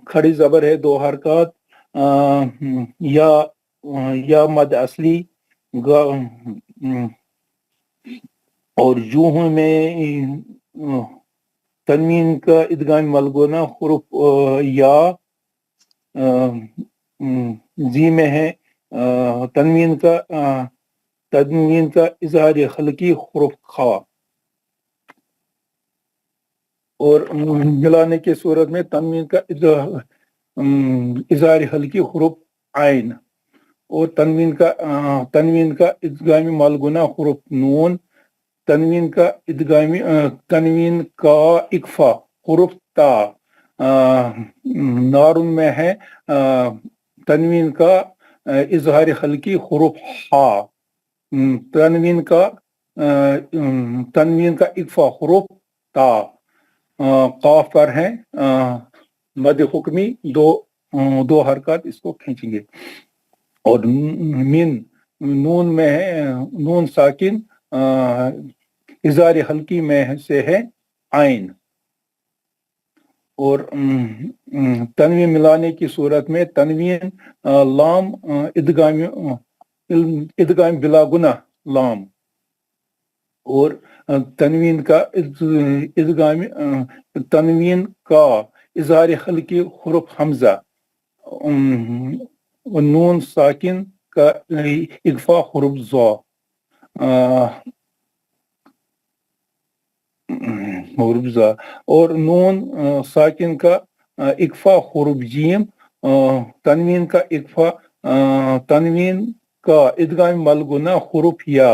کھڑی زبر ہے 2 حرکات. یا مد اصلی اور جوہوں میں تنوین کا ادغام ملگونہ حروف یا زی میں ہے. تنوین کا اظہار خلقی حروف خا، اور ملانے کی صورت میں تنوین کا اظہار حلقی حروف عین، اور تنوین کا ادغامی مالگنہ حروف نون. تنوین کا اکفا حروف تا. نارن میں ہے تنوین کا اظہار خلقی حروف ہا. تنوین کا اکفا حروف تا. قاف پر ہیں مد حکمی 2 حرکات اس کو کھینچیں گے. اور من نون میں ہے نون ساکن اظہار حلقی میں سے ہے عین. اور تنوین ملانے کی صورت میں تنوین لام ادغام بلا گناہ لام اور تنوین کا ادغام تنوین کا اظہار خلقی حرف حمزہ نون ساکن کا اغفا حرف ضا حرف ضا اور نون ساکن کا اغفا حرف جیم تنوین کا اغفا تنوین کا ادغام ملگنا حرف یا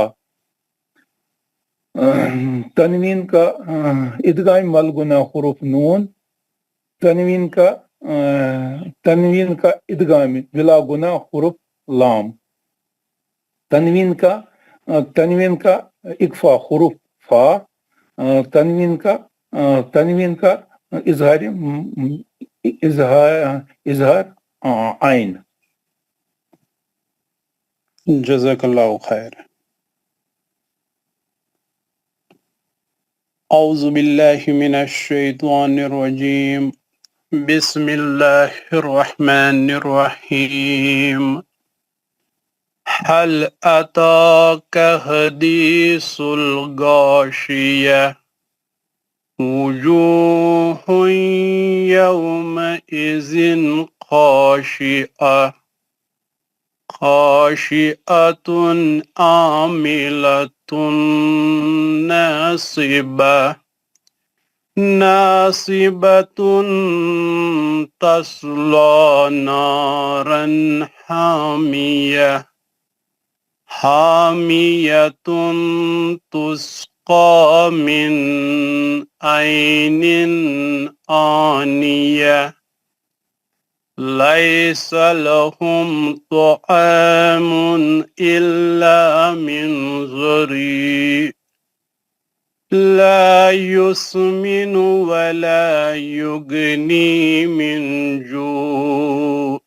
تنوین کا ادغام ملگنا حرف نون تنوین کا ادغام بلا گناہ حرف لام تنوین کا اغفا حرف فا تنوین کا اظہار عین. جزاک اللہ خیر. اعوذ باللہ من الشیطان الرجیم. بسم اللہ الرحمن الرحیم. هل أتاك حديث الغاشية وجوه يومئذ خاشعة عاملة ناصبة تصلى نارا حامية تسقى من عين آنية ليس لهم طعام إلا من ضريع لا يسمن ولا يغني من جوع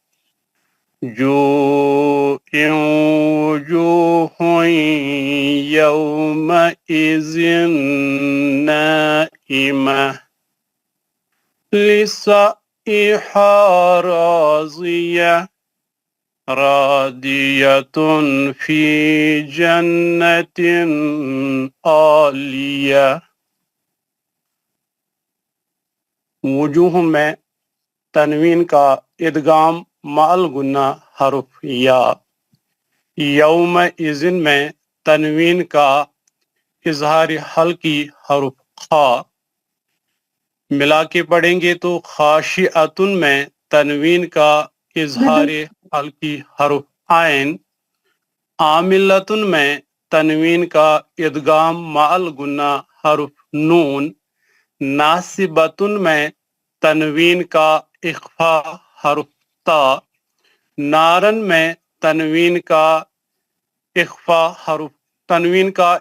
وجوه يومئذ نائمة لسعيها راضية في جنة عالية. وجوہ میں تنوین کا ادغام مال گنہ حرف یا. یوم اذن میں تنوین کا اظہار حلقی حرف خا ملا کے پڑھیں گے تو خاشعتن میں تنوین کا اظہار حلقی حرف عین. عاملتن میں تنوین کا ادغام مال گنہ حرف نون. ناصبتن میں تنوین کا اخفا حرف تا. نارن میں تنوین کا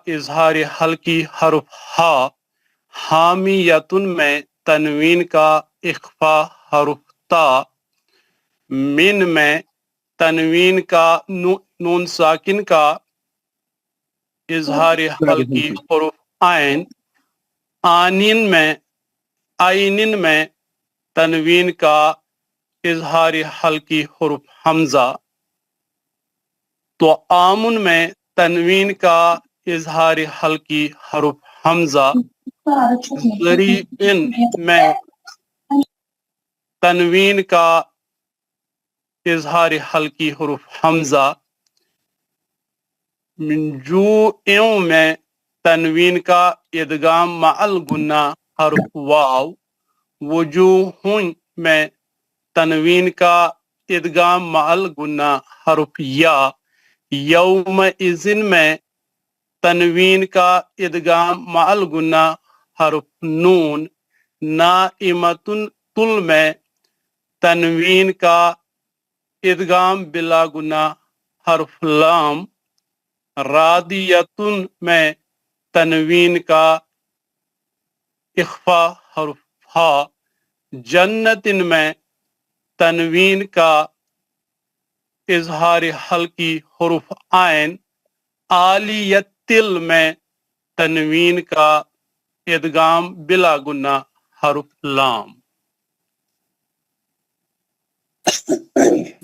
اظہار حلقی حرف ہا. حامیتن میں تنوین کا اخفا حرف تا. من میں تنوین کا نون ساکن کا اظہار حلقی حرف عین. آئینن میں تنوین کا اظہار حلقی حرف حمزہ. تو آمن میں تنوین کا اظہار حلقی حرف حمزہ. ذریعن میں تنوین کا اظہار حلقی حرف حمزہ. من جوع میں تنوین کا ادغام مع الغنہ حرف واو. وجوہ میں تنوین کا ادغام مع الغنہ حرف یا. یوم اذن میں تنوین کا ادغام مع الغنہ حرف نون. نائمتن تل میں تنوین کا ادغام بلا گنہ حرف لام. راضیتن میں تنوین کا اخفا حرف ہا. جنتن میں تنوین کا اظہار حلقی حرف عین. عالیتل میں تنوین کا ادغام بلا گنہ حرف لام.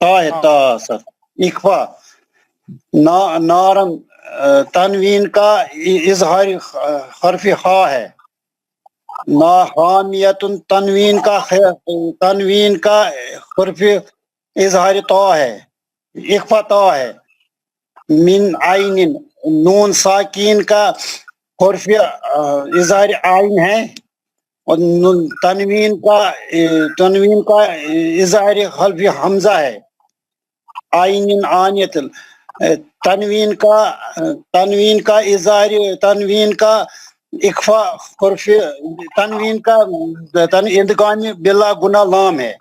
تا ہے تا سر اخفا نارن تنوین کا اظہار حرف خا ہے نا حامیتن تنوین کا حرف اظہار تا ہے اخفا تا ہے من عین نون ساکین کا حرف اظہار عین ہے اور تنوین کا اظہار حرف حمزہ ہے عین آنیت تنوین کا اظہار تنوین کا اخفا حرف تنوین کا ادغام بلا گناہ لام ہے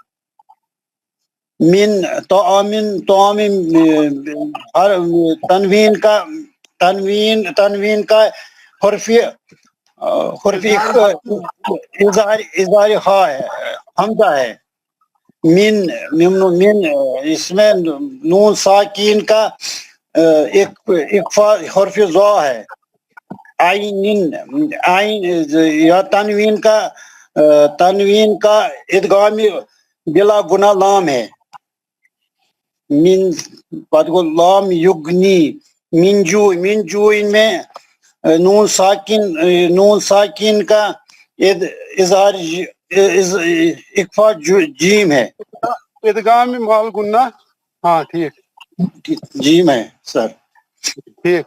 من تعامن تنوین کا حرف اظہار خا ہے حمزہ ہے من اس میں نون ساکین کا اخفا حرف ضا ہے عین یا تنوین کا ادغام بلا گناہ لام ہے من لام یغنی من جو ان میں نون ساکین کا اظہار اخفا جیم ہے ادغام مال گنہ ہاں ٹھیک جیم ہے سر ٹھیک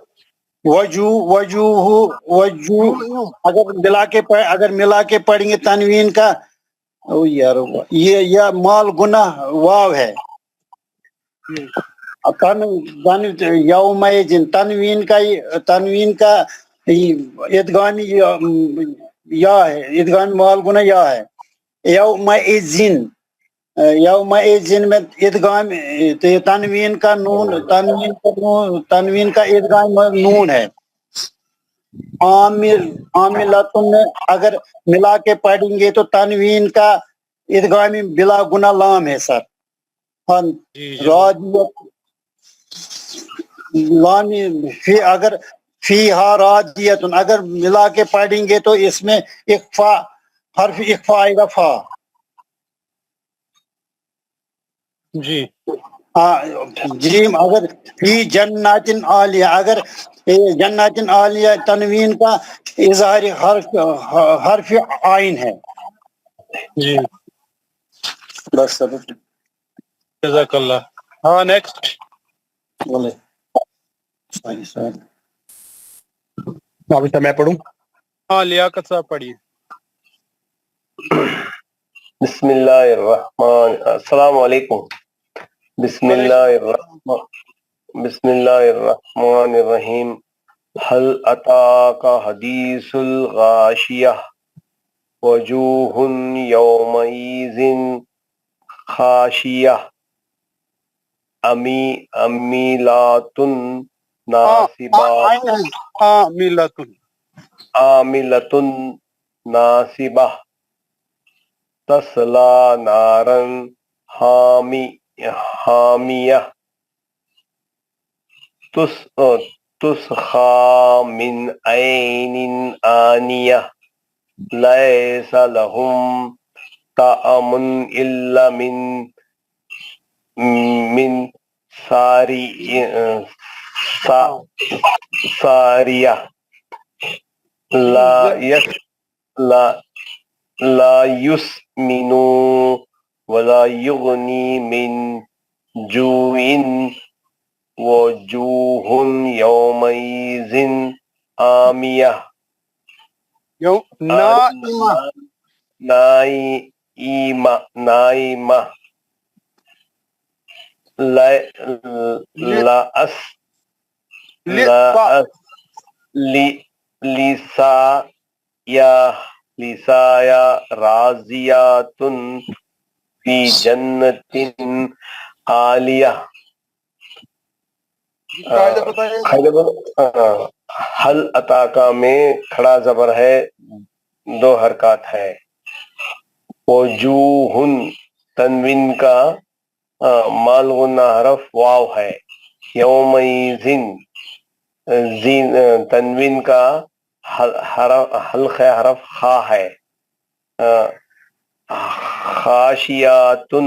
وجوہ اگر ملا کے پڑھیں گے تنوین کا یار یہ مال گناہ واو ہے یوم تنوین کا ادغامی یا ہے ادغامی مال گناہ یا ہے یوم میں ادغام تنوین کا ادغام نون ہے عاملتن میں اگر ملا کے پڑھیں گے تو تنوین کا ادغامی بلا گناہ لام ہے سر اگر فیہا راضیتن اگر ملا کے پڑھیں گے تو اس میں اخفا حرف اخفا آئے گا فا جی جیم اگر فی جناتن عالیہ اگر جناتن عالیہ تنوین کا اظہار حرف عین ہے جی بس سب جزاک اللہ ہاں نیکسٹ بولے میں پڑھوں ہاں لیاقت صاحب پڑھیے بسم اللہ الرحمن السلام علیکم بسم اللہ الرحمن الرحیم هل اتاک حدیث الغاشیہ وجوہ یومئذ خاشیہ امیلات ناصبات عاملۃ ناصبہ تسلا نارن حامیہ تسخا من عین آنیہ لیس لہم طعام الا من ساریہ لا یسمن ولا یغنی من جوع وجوہ یومئذ عامیہ نائمہ لسایا راضیاتن فی جنت عالیہ حل اتاکا میں کھڑا زبر ہے 2 حرکات ہے وجوہن تنوین کا مال غنہ حرف واو ہے یومئذن تنوین کا حلق حرف خا ہے خاشیاتن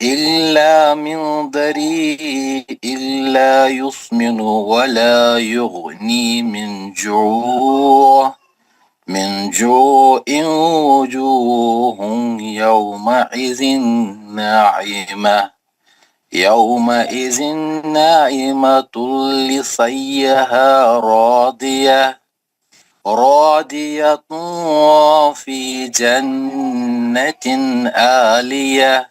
إلا من ضريع إلا يسمن ولا يغني من جوع وجوه يومئذ ناعمة لصيها راضية في جنة عالية।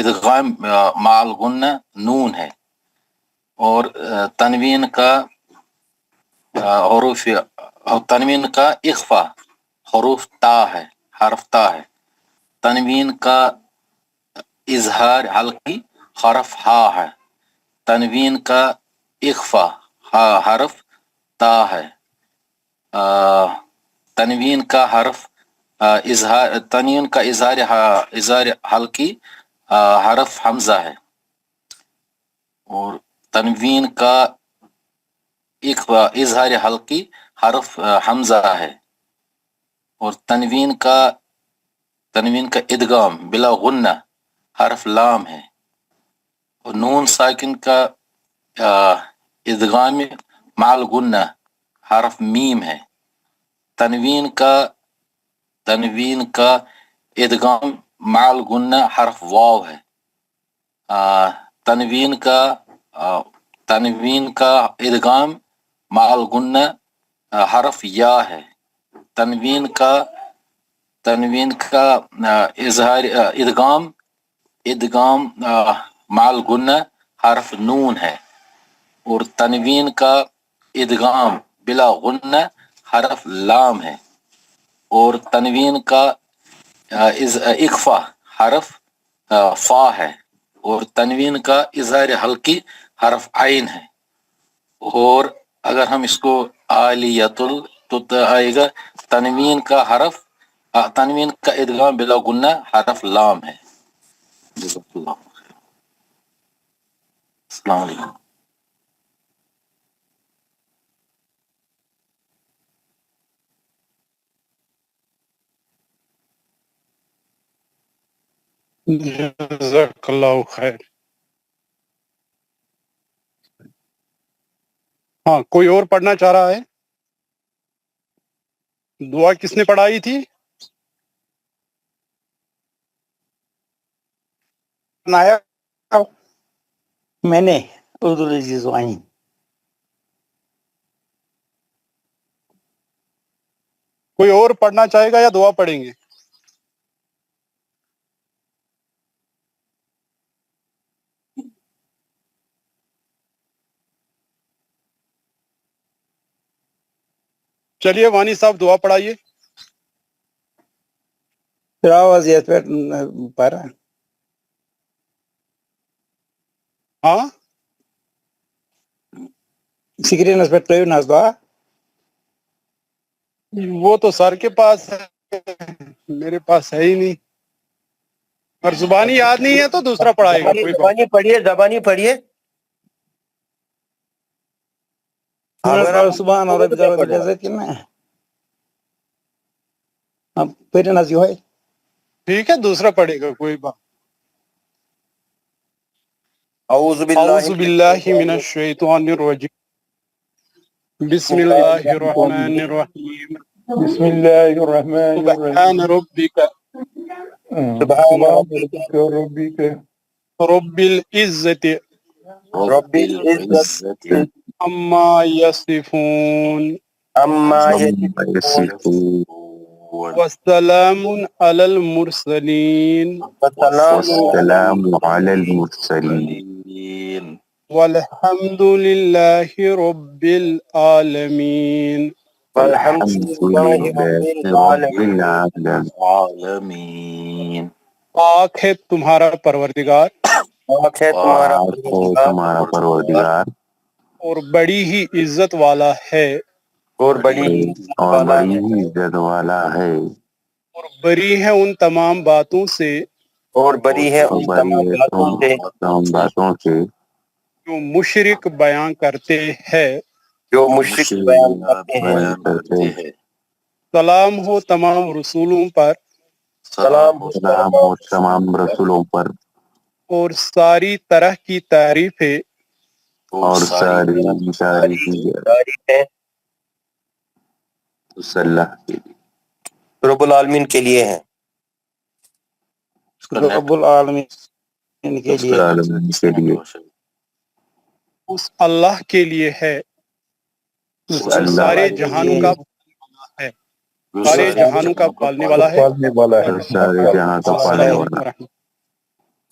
ادغام مال غنہ نون ہے، اور تنوین کا حروف تنوین کا اخفا حروف تا ہے، حرف تا ہے، تنوین کا اظہار حلقی حرف ہا ہے، تنوین کا اخفا حرف تا ہے، تنوین کا حرف اظہار تنوین کا اظہار حلقی حرف حمزہ ہے، اور تنوین کا اظہار حلقی حرف حمزہ ہے، اور تنوین کا ادغام بلا غنہ حرف لام ہے، اور نون ساکن کا ادغام مع الغنہ حرف میم ہے، تنوین کا ادغام مع الغنہ حرف واو ہے، تنوین کا ادغام مع الغنہ حرف یا ہے، تنوین کا ادغام مع الغنہ حرف نون ہے، اور تنوین کا ادغام بلا غنہ حرف لام ہے، اور تنوین کا اخفا حرف فا ہے، اور تنوین کا اظہار حلقی حرف عین ہے، اور اگر ہم اس کو عالیت تو آئے گا تنوین کا ادغام بلا غنہ حرف لام ہے۔ جزاک اللہ خیر۔ السلام علیکم۔ جزاک اللہ خیر۔ ہاں، کوئی اور پڑھنا چاہ رہا ہے؟ دعا کس نے پڑھائی تھی؟ نایا میں نے اردو العزیز وائن۔ کوئی اور پڑھنا چاہے گا یا دعا پڑھیں گے؟ چلیے وانی صاحب دعا پڑھائیے۔ وضعیت پہ پڑھا ہاں سکرین پہ ترٛٲیِو نہ حظ دعا۔ وہ تو سر کے پاس ہے، میرے پاس ہے ہی نہیں، اور زبانی یاد نہیں ہے تو دوسرا پڑھائے گا۔ کوئی بات زبانی پڑھیے۔ سبحان ربک رب العزت پٔرِو نہ حظ یِہوے۔ ٹھیک ہے، دوسرا پڑھے گا، کوئی بات۔ اعوذ اعوذ باللہ من الشیطان الرجیم، بسم اللہ الرحمن الرحیم، بسم اللہ الرحمن سبحان ربک سبحان ربک رب العزت عما یصفون والسلام علی المرسلین والحمد للہ رب العالمین۔ پاک ہے تمہارا پروردگار اور بڑی ہی عزت والا ہے، اور بری ہے ان تمام باتوں سے جو مشرک بیان کرتے ہیں۔ سلام ہو تمام رسولوں پر اور ساری طرح کی تعریفیں رب العالمین کے لیے ہیں۔ رب العالمین کے لیے اس اللہ کے لیے ہے جو سارے جہانوں کا ہے، سارے جہانوں کا پالنے والا ہے۔